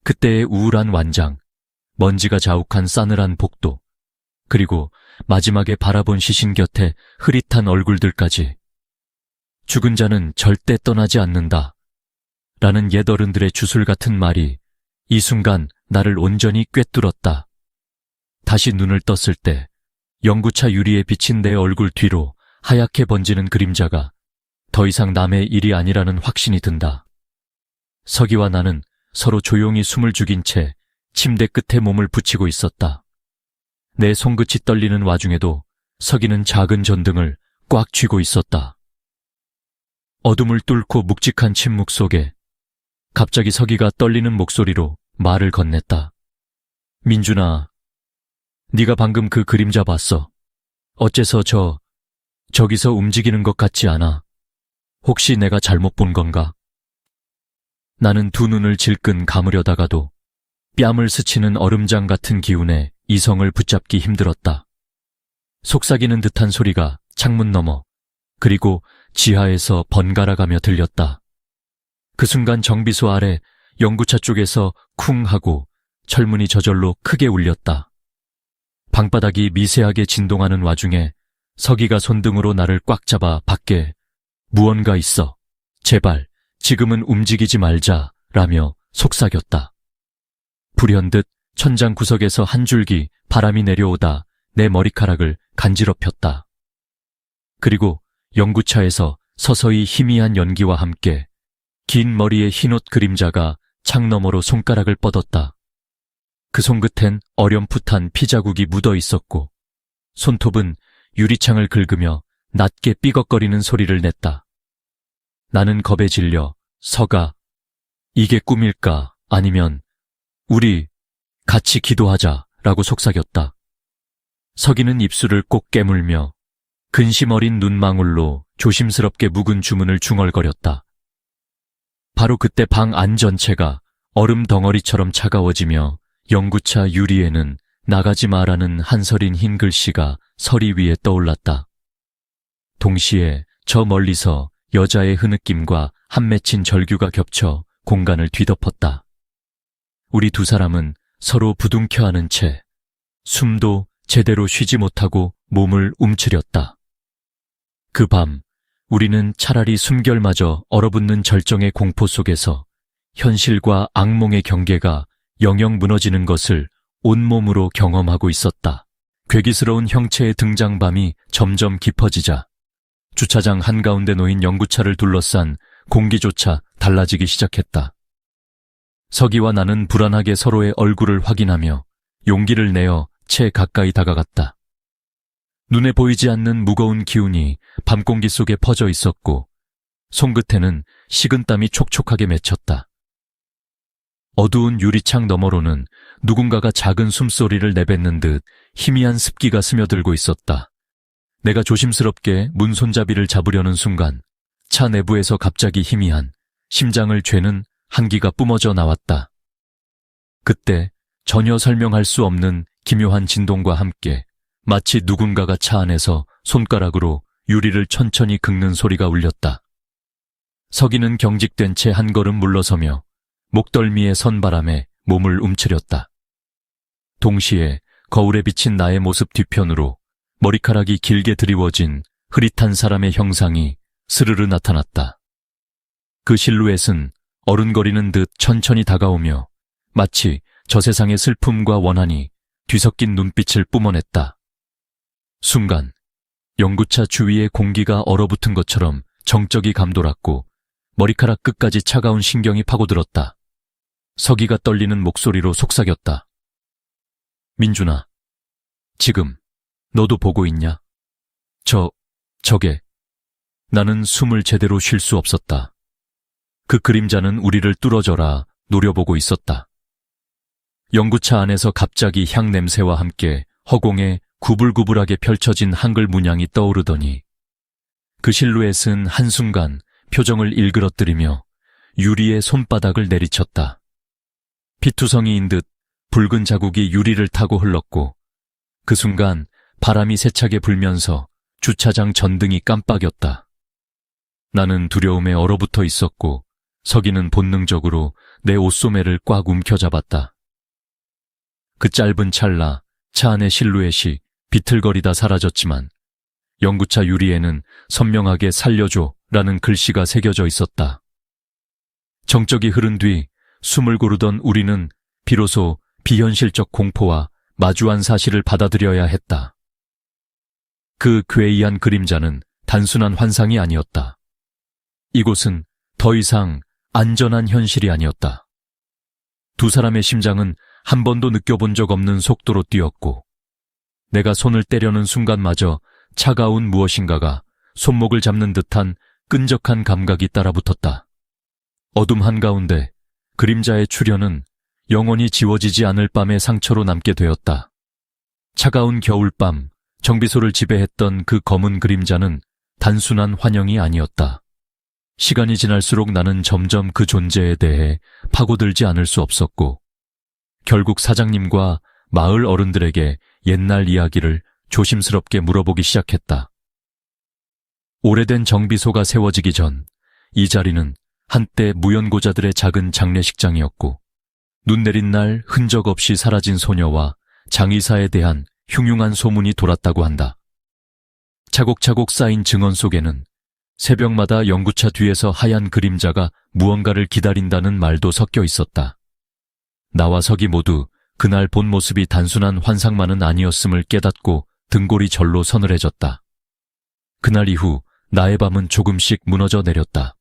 그때의 우울한 완장, 먼지가 자욱한 싸늘한 복도, 그리고 마지막에 바라본 시신 곁에 흐릿한 얼굴들까지. 죽은 자는 절대 떠나지 않는다. 라는 옛어른들의 주술 같은 말이 이 순간 나를 온전히 꿰뚫었다. 다시 눈을 떴을 때 연구차 유리에 비친 내 얼굴 뒤로 하얗게 번지는 그림자가 더 이상 남의 일이 아니라는 확신이 든다. 서기와 나는 서로 조용히 숨을 죽인 채 침대 끝에 몸을 붙이고 있었다. 내 손끝이 떨리는 와중에도 서기는 작은 전등을 꽉 쥐고 있었다. 어둠을 뚫고 묵직한 침묵 속에 갑자기 서기가 떨리는 목소리로 말을 건넸다. 민준아, 네가 방금 그 그림자 봤어. 어째서 저기서 움직이는 것 같지 않아? 혹시 내가 잘못 본 건가? 나는 두 눈을 질끈 감으려다가도 뺨을 스치는 얼음장 같은 기운에 이성을 붙잡기 힘들었다. 속삭이는 듯한 소리가 창문 너머 그리고 지하에서 번갈아가며 들렸다. 그 순간 정비소 아래 연구차 쪽에서 쿵 하고 철문이 저절로 크게 울렸다. 방바닥이 미세하게 진동하는 와중에 서기가 손등으로 나를 꽉 잡아 밖에 무언가 있어. 제발 지금은 움직이지 말자 라며 속삭였다. 불현듯 천장 구석에서 한 줄기 바람이 내려오다 내 머리카락을 간지럽혔다. 그리고 연구차에서 서서히 희미한 연기와 함께 긴 머리의 흰옷 그림자가 창 너머로 손가락을 뻗었다. 그 손끝엔 어렴풋한 피자국이 묻어 있었고 손톱은 유리창을 긁으며 낮게 삐걱거리는 소리를 냈다. 나는 겁에 질려 서가 이게 꿈일까 아니면 우리 같이 기도하자라고 속삭였다. 서기는 입술을 꼭 깨물며 근심 어린 눈망울로 조심스럽게 묵은 주문을 중얼거렸다. 바로 그때 방 안 전체가 얼음 덩어리처럼 차가워지며 연구차 유리에는 나가지 마라는 한서린 흰 글씨가 서리 위에 떠올랐다. 동시에 저 멀리서 여자의 흐느낌과 한 맺힌 절규가 겹쳐 공간을 뒤덮었다. 우리 두 사람은 서로 부둥켜 안은 채 숨도 제대로 쉬지 못하고 몸을 움츠렸다. 그 밤 우리는 차라리 숨결마저 얼어붙는 절정의 공포 속에서 현실과 악몽의 경계가 영영 무너지는 것을 온몸으로 경험하고 있었다. 괴기스러운 형체의 등장밤이 점점 깊어지자 주차장 한가운데 놓인 연구차를 둘러싼 공기조차 달라지기 시작했다. 서기와 나는 불안하게 서로의 얼굴을 확인하며 용기를 내어 채 가까이 다가갔다. 눈에 보이지 않는 무거운 기운이 밤공기 속에 퍼져 있었고 손끝에는 식은땀이 촉촉하게 맺혔다. 어두운 유리창 너머로는 누군가가 작은 숨소리를 내뱉는 듯 희미한 습기가 스며들고 있었다. 내가 조심스럽게 문 손잡이를 잡으려는 순간 차 내부에서 갑자기 희미한 심장을 죄는 한기가 뿜어져 나왔다. 그때 전혀 설명할 수 없는 기묘한 진동과 함께 마치 누군가가 차 안에서 손가락으로 유리를 천천히 긁는 소리가 울렸다. 서기는 경직된 채 한 걸음 물러서며 목덜미의 선바람에 몸을 움츠렸다. 동시에 거울에 비친 나의 모습 뒤편으로 머리카락이 길게 드리워진 흐릿한 사람의 형상이 스르르 나타났다. 그 실루엣은 어른거리는 듯 천천히 다가오며 마치 저 세상의 슬픔과 원한이 뒤섞인 눈빛을 뿜어냈다. 순간 연구차 주위의 공기가 얼어붙은 것처럼 정적이 감돌았고 머리카락 끝까지 차가운 신경이 파고들었다. 서기가 떨리는 목소리로 속삭였다. 민준아, 지금 너도 보고 있냐? 저게. 나는 숨을 제대로 쉴 수 없었다. 그 그림자는 우리를 뚫어져라 노려보고 있었다. 연구차 안에서 갑자기 향 냄새와 함께 허공에 구불구불하게 펼쳐진 한글 문양이 떠오르더니 그 실루엣은 한순간 표정을 일그러뜨리며 유리의 손바닥을 내리쳤다. 피투성이인 듯 붉은 자국이 유리를 타고 흘렀고 그 순간 바람이 세차게 불면서 주차장 전등이 깜빡였다. 나는 두려움에 얼어붙어 있었고 서기는 본능적으로 내 옷소매를 꽉 움켜잡았다. 그 짧은 찰나 차 안의 실루엣이 비틀거리다 사라졌지만 연구차 유리에는 선명하게 살려줘라는 글씨가 새겨져 있었다. 정적이 흐른 뒤 숨을 고르던 우리는 비로소 비현실적 공포와 마주한 사실을 받아들여야 했다. 그 괴이한 그림자는 단순한 환상이 아니었다. 이곳은 더 이상 안전한 현실이 아니었다. 두 사람의 심장은 한 번도 느껴본 적 없는 속도로 뛰었고 내가 손을 떼려는 순간마저 차가운 무엇인가가 손목을 잡는 듯한 끈적한 감각이 따라붙었다. 어둠 한가운데 그림자의 출현은 영원히 지워지지 않을 밤의 상처로 남게 되었다. 차가운 겨울밤, 정비소를 지배했던 그 검은 그림자는 단순한 환영이 아니었다. 시간이 지날수록 나는 점점 그 존재에 대해 파고들지 않을 수 없었고 결국 사장님과 마을 어른들에게 옛날 이야기를 조심스럽게 물어보기 시작했다. 오래된 정비소가 세워지기 전 이 자리는 한때 무연고자들의 작은 장례식장이었고 눈 내린 날 흔적 없이 사라진 소녀와 장의사에 대한 흉흉한 소문이 돌았다고 한다. 차곡차곡 쌓인 증언 속에는 새벽마다 연구차 뒤에서 하얀 그림자가 무언가를 기다린다는 말도 섞여 있었다. 나와 석이 모두 그날 본 모습이 단순한 환상만은 아니었음을 깨닫고 등골이 절로 서늘해졌다. 그날 이후 나의 밤은 조금씩 무너져 내렸다.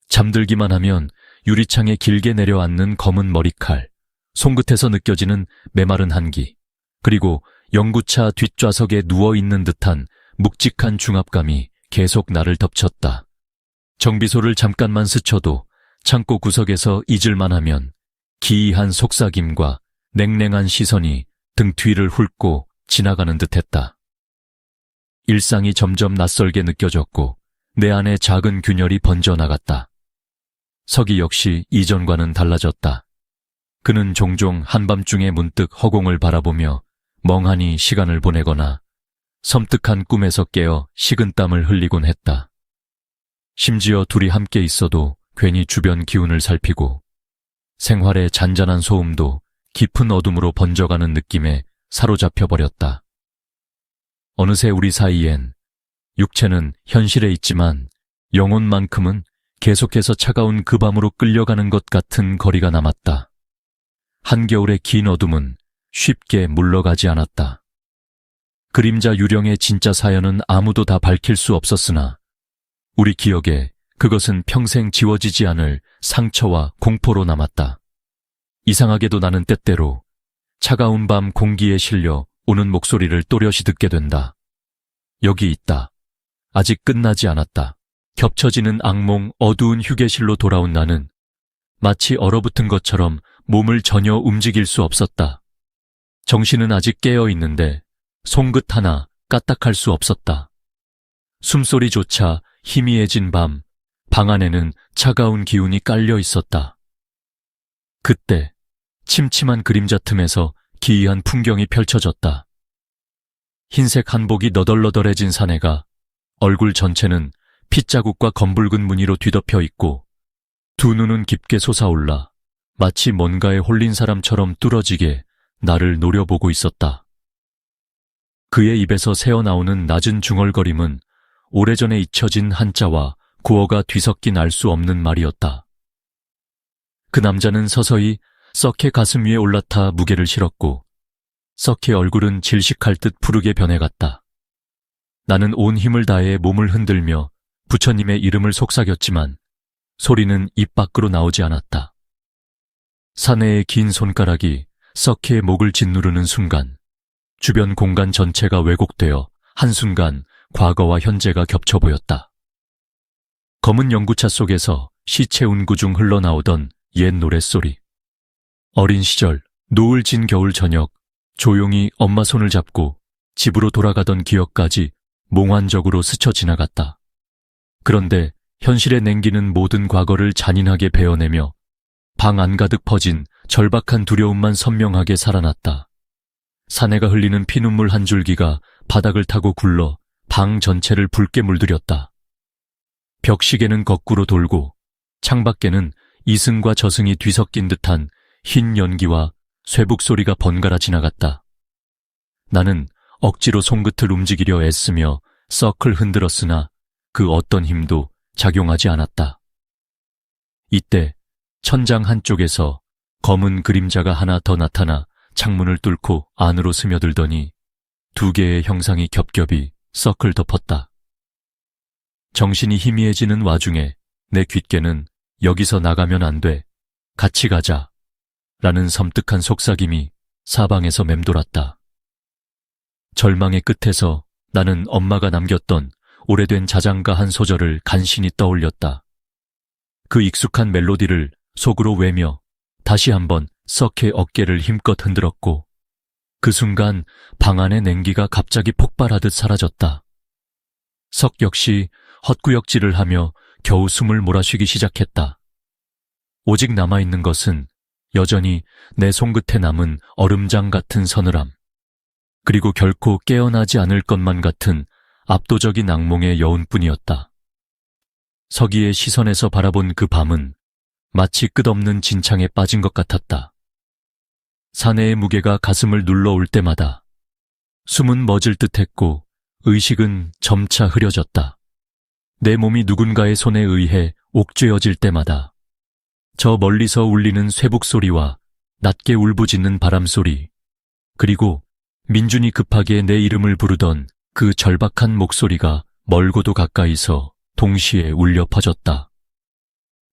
잠들기만 하면 유리창에 길게 내려앉는 검은 머리칼, 손끝에서 느껴지는 메마른 한기, 그리고 연구차 뒷좌석에 누워있는 듯한 묵직한 중압감이 계속 나를 덮쳤다. 정비소를 잠깐만 스쳐도 창고 구석에서 잊을만 하면 기이한 속삭임과 냉랭한 시선이 등 뒤를 훑고 지나가는 듯했다. 일상이 점점 낯설게 느껴졌고 내 안에 작은 균열이 번져나갔다. 석이 역시 이전과는 달라졌다. 그는 종종 한밤중에 문득 허공을 바라보며 멍하니 시간을 보내거나 섬뜩한 꿈에서 깨어 식은땀을 흘리곤 했다. 심지어 둘이 함께 있어도 괜히 주변 기운을 살피고 생활의 잔잔한 소음도 깊은 어둠으로 번져가는 느낌에 사로잡혀 버렸다. 어느새 우리 사이엔 육체는 현실에 있지만 영혼만큼은 계속해서 차가운 그 밤으로 끌려가는 것 같은 거리가 남았다. 한겨울의 긴 어둠은 쉽게 물러가지 않았다. 그림자 유령의 진짜 사연은 아무도 다 밝힐 수 없었으나 우리 기억에 그것은 평생 지워지지 않을 상처와 공포로 남았다. 이상하게도 나는 때때로 차가운 밤 공기에 실려 오는 목소리를 또렷이 듣게 된다. 여기 있다. 아직 끝나지 않았다. 겹쳐지는 악몽 어두운 휴게실로 돌아온 나는 마치 얼어붙은 것처럼 몸을 전혀 움직일 수 없었다. 정신은 아직 깨어 있는데 손끝 하나 까딱할 수 없었다. 숨소리조차 희미해진 밤, 방 안에는 차가운 기운이 깔려 있었다. 그때 침침한 그림자 틈에서 기이한 풍경이 펼쳐졌다. 흰색 한복이 너덜너덜해진 사내가 얼굴 전체는 핏자국과 검붉은 무늬로 뒤덮여 있고 두 눈은 깊게 솟아올라 마치 뭔가에 홀린 사람처럼 뚫어지게 나를 노려보고 있었다. 그의 입에서 새어나오는 낮은 중얼거림은 오래전에 잊혀진 한자와 구어가 뒤섞인 알 수 없는 말이었다. 그 남자는 서서히 썩의 가슴 위에 올라타 무게를 실었고 썩의 얼굴은 질식할 듯 푸르게 변해갔다. 나는 온 힘을 다해 몸을 흔들며 부처님의 이름을 속삭였지만 소리는 입 밖으로 나오지 않았다. 사내의 긴 손가락이 썩희의 목을 짓누르는 순간 주변 공간 전체가 왜곡되어 한순간 과거와 현재가 겹쳐 보였다. 검은 연구차 속에서 시체 운구 중 흘러나오던 옛 노랫소리. 어린 시절, 노을 진 겨울 저녁, 조용히 엄마 손을 잡고 집으로 돌아가던 기억까지 몽환적으로 스쳐 지나갔다. 그런데 현실에 냉기는 모든 과거를 잔인하게 베어내며 방 안가득 퍼진 절박한 두려움만 선명하게 살아났다. 사내가 흘리는 피눈물 한 줄기가 바닥을 타고 굴러 방 전체를 붉게 물들였다. 벽시계는 거꾸로 돌고 창밖에는 이승과 저승이 뒤섞인 듯한 흰 연기와 쇠북 소리가 번갈아 지나갔다. 나는 억지로 손끝을 움직이려 애쓰며 썩을 흔들었으나 그 어떤 힘도 작용하지 않았다. 이때 천장 한쪽에서 검은 그림자가 하나 더 나타나 창문을 뚫고 안으로 스며들더니 두 개의 형상이 겹겹이 썩을 덮었다. 정신이 희미해지는 와중에 내 귓게는 여기서 나가면 안 돼, 같이 가자 라는 섬뜩한 속삭임이 사방에서 맴돌았다. 절망의 끝에서 나는 엄마가 남겼던 오래된 자장가 한 소절을 간신히 떠올렸다. 그 익숙한 멜로디를 속으로 외며 다시 한번 썩의 어깨를 힘껏 흔들었고 그 순간 방 안의 냉기가 갑자기 폭발하듯 사라졌다. 석 역시 헛구역질을 하며 겨우 숨을 몰아쉬기 시작했다. 오직 남아있는 것은 여전히 내 손끝에 남은 얼음장 같은 서늘함, 그리고 결코 깨어나지 않을 것만 같은 압도적인 악몽의 여운뿐이었다. 서기의 시선에서 바라본 그 밤은 마치 끝없는 진창에 빠진 것 같았다. 사내의 무게가 가슴을 눌러올 때마다 숨은 멎을 듯했고 의식은 점차 흐려졌다. 내 몸이 누군가의 손에 의해 옥죄어질 때마다 저 멀리서 울리는 쇠북 소리와 낮게 울부짖는 바람 소리, 그리고 민준이 급하게 내 이름을 부르던 그 절박한 목소리가 멀고도 가까이서 동시에 울려 퍼졌다.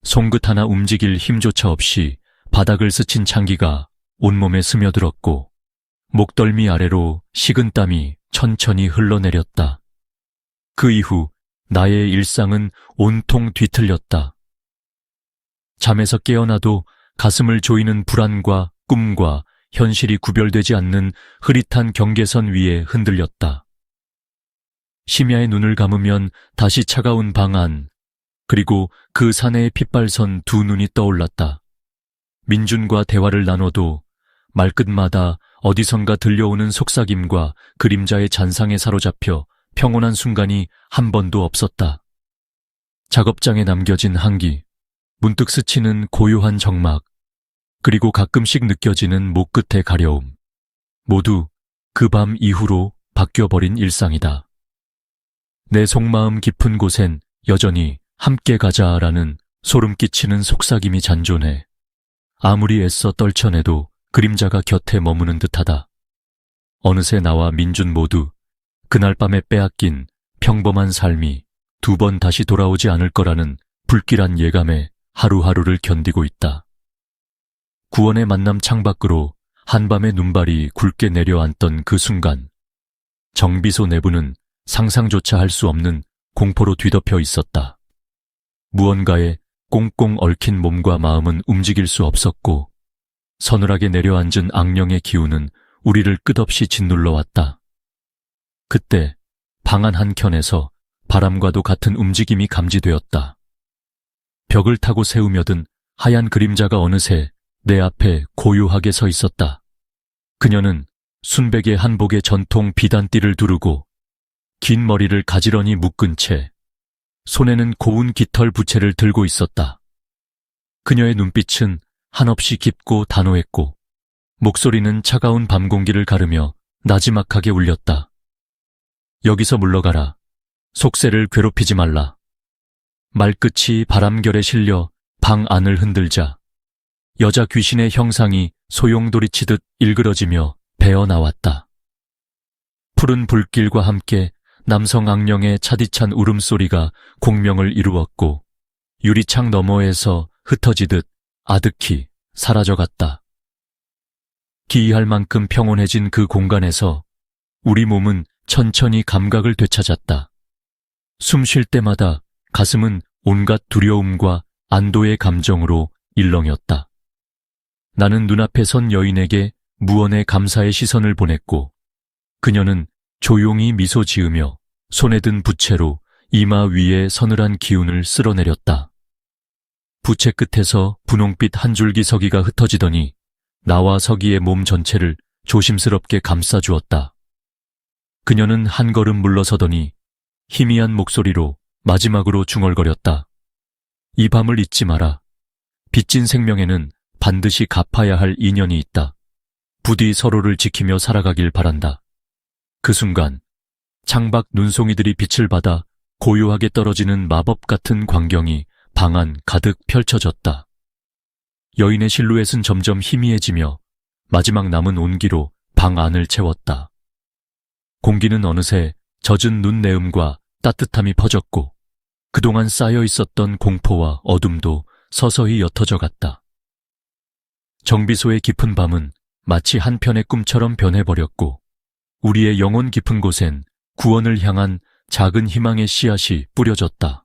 손끝 하나 움직일 힘조차 없이 바닥을 스친 창기가 온몸에 스며들었고 목덜미 아래로 식은 땀이 천천히 흘러내렸다. 그 이후 나의 일상은 온통 뒤틀렸다. 잠에서 깨어나도 가슴을 조이는 불안과 꿈과 현실이 구별되지 않는 흐릿한 경계선 위에 흔들렸다. 심야에 눈을 감으면 다시 차가운 방 안, 그리고 그 사내에 핏발선 두 눈이 떠올랐다. 민준과 대화를 나눠도 말끝마다 어디선가 들려오는 속삭임과 그림자의 잔상에 사로잡혀 평온한 순간이 한 번도 없었다. 작업장에 남겨진 한기, 문득 스치는 고요한 정막, 그리고 가끔씩 느껴지는 목 끝의 가려움, 모두 그 밤 이후로 바뀌어버린 일상이다. 내 속마음 깊은 곳엔 여전히 함께 가자라는 소름 끼치는 속삭임이 잔존해 아무리 애써 떨쳐내도 그림자가 곁에 머무는 듯하다. 어느새 나와 민준 모두 그날 밤에 빼앗긴 평범한 삶이 두 번 다시 돌아오지 않을 거라는 불길한 예감에 하루하루를 견디고 있다. 구원의 만남 창밖으로 한밤의 눈발이 굵게 내려앉던 그 순간 정비소 내부는 상상조차 할 수 없는 공포로 뒤덮여 있었다. 무언가에 꽁꽁 얽힌 몸과 마음은 움직일 수 없었고 서늘하게 내려앉은 악령의 기운은 우리를 끝없이 짓눌러 왔다. 그때 방 안 한켠에서 바람과도 같은 움직임이 감지되었다. 벽을 타고 세우며든 하얀 그림자가 어느새 내 앞에 고요하게 서 있었다. 그녀는 순백의 한복에 전통 비단띠를 두르고 긴 머리를 가지런히 묶은 채 손에는 고운 깃털 부채를 들고 있었다. 그녀의 눈빛은 한없이 깊고 단호했고 목소리는 차가운 밤 공기를 가르며 나지막하게 울렸다. 여기서 물러가라. 속세를 괴롭히지 말라. 말끝이 바람결에 실려 방 안을 흔들자 여자 귀신의 형상이 소용돌이치듯 일그러지며 배어나왔다. 푸른 불길과 함께 남성 악령의 차디찬 울음소리가 공명을 이루었고 유리창 너머에서 흩어지듯 아득히 사라져갔다. 기이할 만큼 평온해진 그 공간에서 우리 몸은 천천히 감각을 되찾았다. 숨 쉴 때마다 가슴은 온갖 두려움과 안도의 감정으로 일렁였다. 나는 눈앞에 선 여인에게 무언의 감사의 시선을 보냈고 그녀는 조용히 미소 지으며 손에 든 부채로 이마 위에 서늘한 기운을 쓸어내렸다. 부채 끝에서 분홍빛 한 줄기 서기가 흩어지더니 나와 서기의 몸 전체를 조심스럽게 감싸주었다. 그녀는 한 걸음 물러서더니 희미한 목소리로 마지막으로 중얼거렸다. 이 밤을 잊지 마라. 빚진 생명에는 반드시 갚아야 할 인연이 있다. 부디 서로를 지키며 살아가길 바란다. 그 순간 창밖 눈송이들이 빛을 받아 고요하게 떨어지는 마법 같은 광경이 방 안 가득 펼쳐졌다. 여인의 실루엣은 점점 희미해지며 마지막 남은 온기로 방 안을 채웠다. 공기는 어느새 젖은 눈 내음과 따뜻함이 퍼졌고 그동안 쌓여 있었던 공포와 어둠도 서서히 옅어져 갔다. 정비소의 깊은 밤은 마치 한편의 꿈처럼 변해버렸고 우리의 영혼 깊은 곳엔 구원을 향한 작은 희망의 씨앗이 뿌려졌다.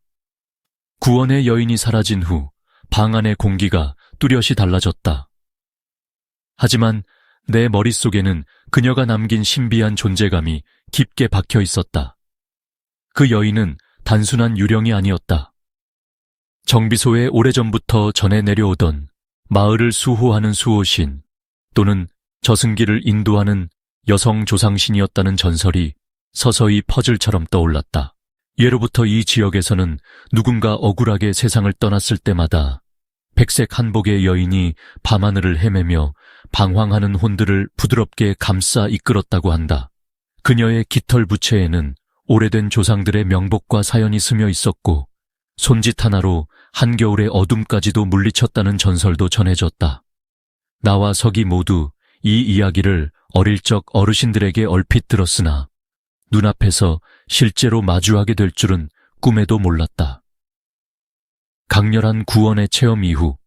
구원의 여인이 사라진 후 방 안의 공기가 뚜렷이 달라졌다. 하지만 내 머릿속에는 그녀가 남긴 신비한 존재감이 깊게 박혀 있었다. 그 여인은 단순한 유령이 아니었다. 정비소에 오래전부터 전해 내려오던 마을을 수호하는 수호신 또는 저승길을 인도하는 여성 조상신이었다는 전설이 서서히 퍼즐처럼 떠올랐다. 예로부터 이 지역에서는 누군가 억울하게 세상을 떠났을 때마다 백색 한복의 여인이 밤하늘을 헤매며 방황하는 혼들을 부드럽게 감싸 이끌었다고 한다. 그녀의 깃털 부채에는 오래된 조상들의 명복과 사연이 스며 있었고 손짓 하나로 한겨울의 어둠까지도 물리쳤다는 전설도 전해졌다. 나와 석이 모두 이 이야기를 어릴 적 어르신들에게 얼핏 들었으나 눈앞에서 실제로 마주하게 될 줄은 꿈에도 몰랐다. 강렬한 구원의 체험 이후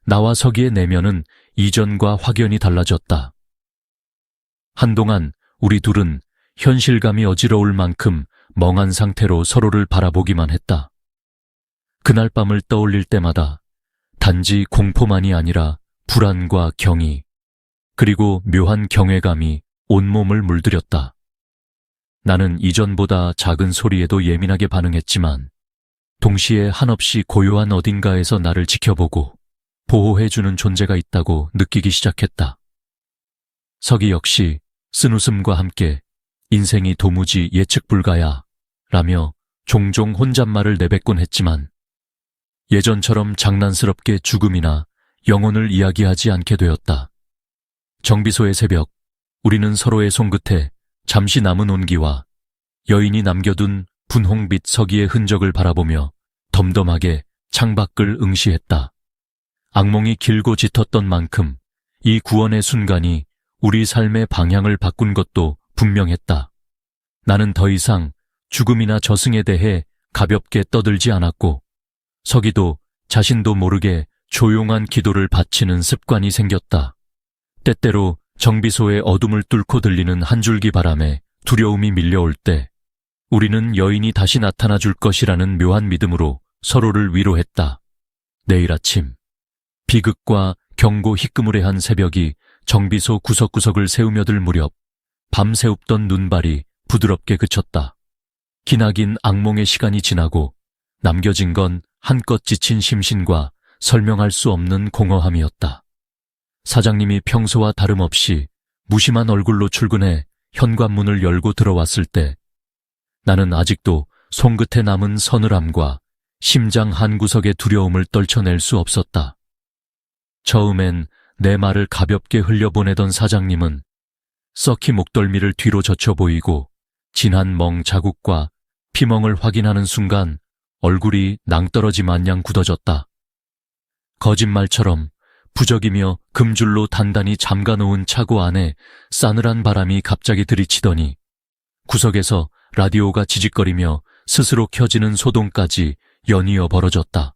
나와 서기의 내면은 이전과 확연히 달라졌다. 한동안 우리 둘은 현실감이 어지러울 만큼 멍한 상태로 서로를 바라보기만 했다. 그날 밤을 떠올릴 때마다 단지 공포만이 아니라 불안과 경의, 그리고 묘한 경외감이 온몸을 물들였다. 나는 이전보다 작은 소리에도 예민하게 반응했지만 동시에 한없이 고요한 어딘가에서 나를 지켜보고 보호해주는 존재가 있다고 느끼기 시작했다. 서기 역시 쓴웃음과 함께 인생이 도무지 예측 불가야 라며 종종 혼잣말을 내뱉곤 했지만 예전처럼 장난스럽게 죽음이나 영혼을 이야기하지 않게 되었다. 정비소의 새벽, 우리는 서로의 손끝에 잠시 남은 온기와 여인이 남겨둔 분홍빛 서기의 흔적을 바라보며 덤덤하게 창밖을 응시했다. 악몽이 길고 짙었던 만큼 이 구원의 순간이 우리 삶의 방향을 바꾼 것도 분명했다. 나는 더 이상 죽음이나 저승에 대해 가볍게 떠들지 않았고 서기도 자신도 모르게 조용한 기도를 바치는 습관이 생겼다. 때때로 정비소의 어둠을 뚫고 들리는 한 줄기 바람에 두려움이 밀려올 때 우리는 여인이 다시 나타나 줄 것이라는 묘한 믿음으로 서로를 위로했다. 내일 아침 비극과 경고 희끄무레한 새벽이 정비소 구석구석을 새우며들 무렵 밤새웁던 눈발이 부드럽게 그쳤다. 기나긴 악몽의 시간이 지나고 남겨진 건 한껏 지친 심신과 설명할 수 없는 공허함이었다. 사장님이 평소와 다름없이 무심한 얼굴로 출근해 현관문을 열고 들어왔을 때 나는 아직도 손끝에 남은 서늘함과 심장 한구석의 두려움을 떨쳐낼 수 없었다. 처음엔 내 말을 가볍게 흘려보내던 사장님은 썩히 목덜미를 뒤로 젖혀 보이고 진한 멍 자국과 피멍을 확인하는 순간 얼굴이 낭떠러지 마냥 굳어졌다. 거짓말처럼 부적이며 금줄로 단단히 잠가놓은 차고 안에 싸늘한 바람이 갑자기 들이치더니 구석에서 라디오가 지직거리며 스스로 켜지는 소동까지 연이어 벌어졌다.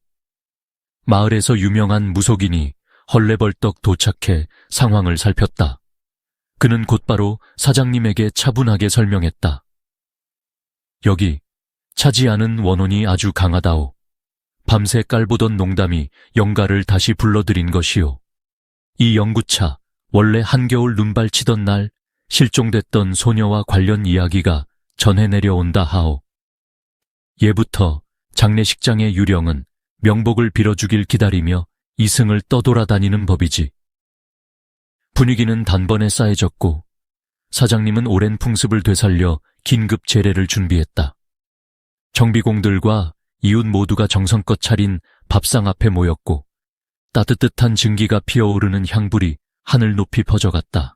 마을에서 유명한 무속인이 헐레벌떡 도착해 상황을 살폈다. 그는 곧바로 사장님에게 차분하게 설명했다. 여기 차지 않은 원혼이 아주 강하다오. 밤새 깔보던 농담이 영가를 다시 불러들인 것이오. 이 영구차 원래 한겨울 눈발 치던 날 실종됐던 소녀와 관련 이야기가 전해 내려온다 하오. 예부터 장례식장의 유령은 명복을 빌어주길 기다리며 이승을 떠돌아다니는 법이지. 분위기는 단번에 싸해졌고 사장님은 오랜 풍습을 되살려 긴급 제례를 준비했다. 정비공들과 이웃 모두가 정성껏 차린 밥상 앞에 모였고 따뜻한 증기가 피어오르는 향불이 하늘 높이 퍼져갔다.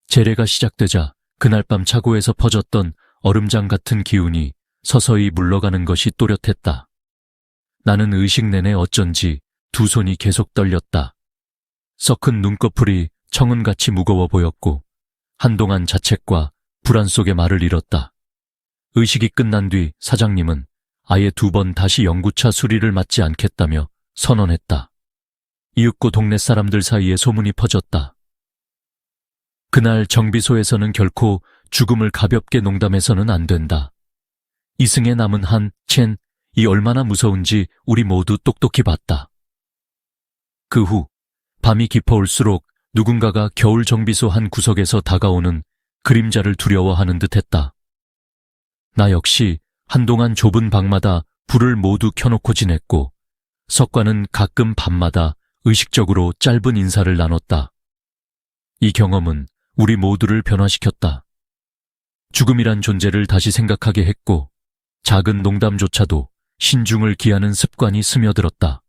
제례가 시작되자 그날 밤 차고에서 퍼졌던 얼음장 같은 기운이 서서히 물러가는 것이 또렷했다. 나는 의식 내내 어쩐지 두 손이 계속 떨렸다. 썩은 눈꺼풀이 청은같이 무거워 보였고 한동안 자책과 불안 속에 말을 잃었다. 의식이 끝난 뒤 사장님은 아예 2번 다시 영구차 수리를 맞지 않겠다며 선언했다. 이윽고 동네 사람들 사이에 소문이 퍼졌다. 그날 정비소에서는 결코 죽음을 가볍게 농담해서는 안 된다. 이승에 남은 한 첸이 얼마나 무서운지 우리 모두 똑똑히 봤다. 그 후 밤이 깊어올수록 누군가가 겨울 정비소 한 구석에서 다가오는 그림자를 두려워하는 듯했다. 나 역시 한동안 좁은 방마다 불을 모두 켜놓고 지냈고 석과는 가끔 밤마다 의식적으로 짧은 인사를 나눴다. 이 경험은 우리 모두를 변화시켰다. 죽음이란 존재를 다시 생각하게 했고 작은 농담조차도 신중을 기하는 습관이 스며들었다.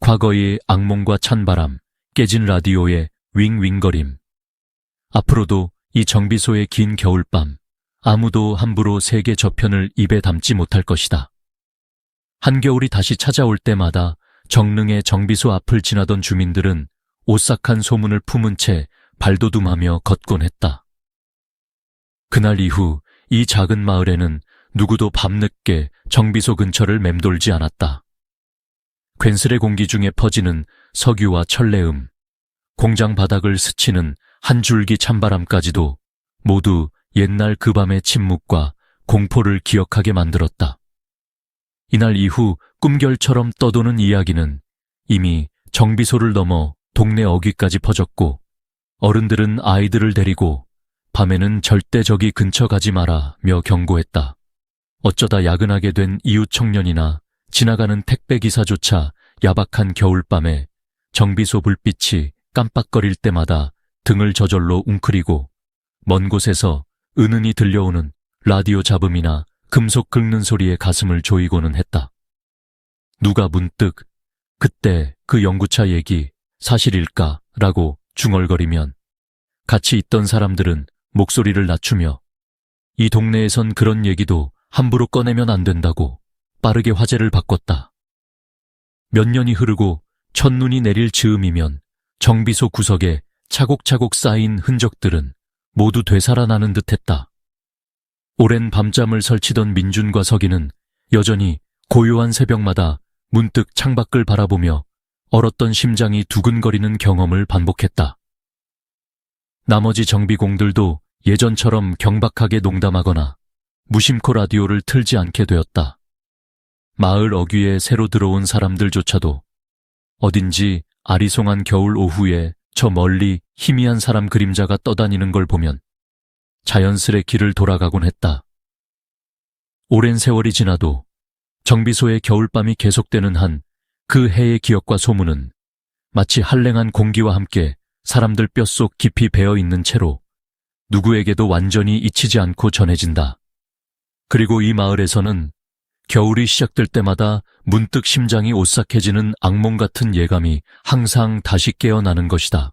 과거의 악몽과 찬바람, 깨진 라디오의 윙윙거림. 앞으로도 이 정비소의 긴 겨울밤, 아무도 함부로 세계 저편을 입에 담지 못할 것이다. 한겨울이 다시 찾아올 때마다 정릉의 정비소 앞을 지나던 주민들은 오싹한 소문을 품은 채 발돋움하며 걷곤 했다. 그날 이후 이 작은 마을에는 누구도 밤늦게 정비소 근처를 맴돌지 않았다. 괜스레 공기 중에 퍼지는 석유와 철내음, 공장 바닥을 스치는 한 줄기 찬바람까지도 모두 옛날 그 밤의 침묵과 공포를 기억하게 만들었다. 이날 이후 꿈결처럼 떠도는 이야기는 이미 정비소를 넘어 동네 어귀까지 퍼졌고 어른들은 아이들을 데리고 밤에는 절대 저기 근처 가지 마라며 경고했다. 어쩌다 야근하게 된 이웃 청년이나 지나가는 택배기사조차 야박한 겨울밤에 정비소 불빛이 깜빡거릴 때마다 등을 저절로 웅크리고 먼 곳에서 은은히 들려오는 라디오 잡음이나 금속 긁는 소리에 가슴을 조이고는 했다. 누가 문득 그때 그 영구차 얘기 사실일까라고 중얼거리면 같이 있던 사람들은 목소리를 낮추며 이 동네에선 그런 얘기도 함부로 꺼내면 안 된다고 빠르게 화제를 바꿨다. 몇 년이 흐르고 첫눈이 내릴 즈음이면 정비소 구석에 차곡차곡 쌓인 흔적들은 모두 되살아나는 듯했다. 오랜 밤잠을 설치던 민준과 석이는 여전히 고요한 새벽마다 문득 창밖을 바라보며 얼었던 심장이 두근거리는 경험을 반복했다. 나머지 정비공들도 예전처럼 경박하게 농담하거나 무심코 라디오를 틀지 않게 되었다. 마을 어귀에 새로 들어온 사람들조차도 어딘지 아리송한 겨울 오후에 저 멀리 희미한 사람 그림자가 떠다니는 걸 보면 자연스레 길을 돌아가곤 했다. 오랜 세월이 지나도 정비소의 겨울밤이 계속되는 한 그 해의 기억과 소문은 마치 한랭한 공기와 함께 사람들 뼛속 깊이 배어있는 채로 누구에게도 완전히 잊히지 않고 전해진다. 그리고 이 마을에서는 겨울이 시작될 때마다 문득 심장이 오싹해지는 악몽 같은 예감이 항상 다시 깨어나는 것이다.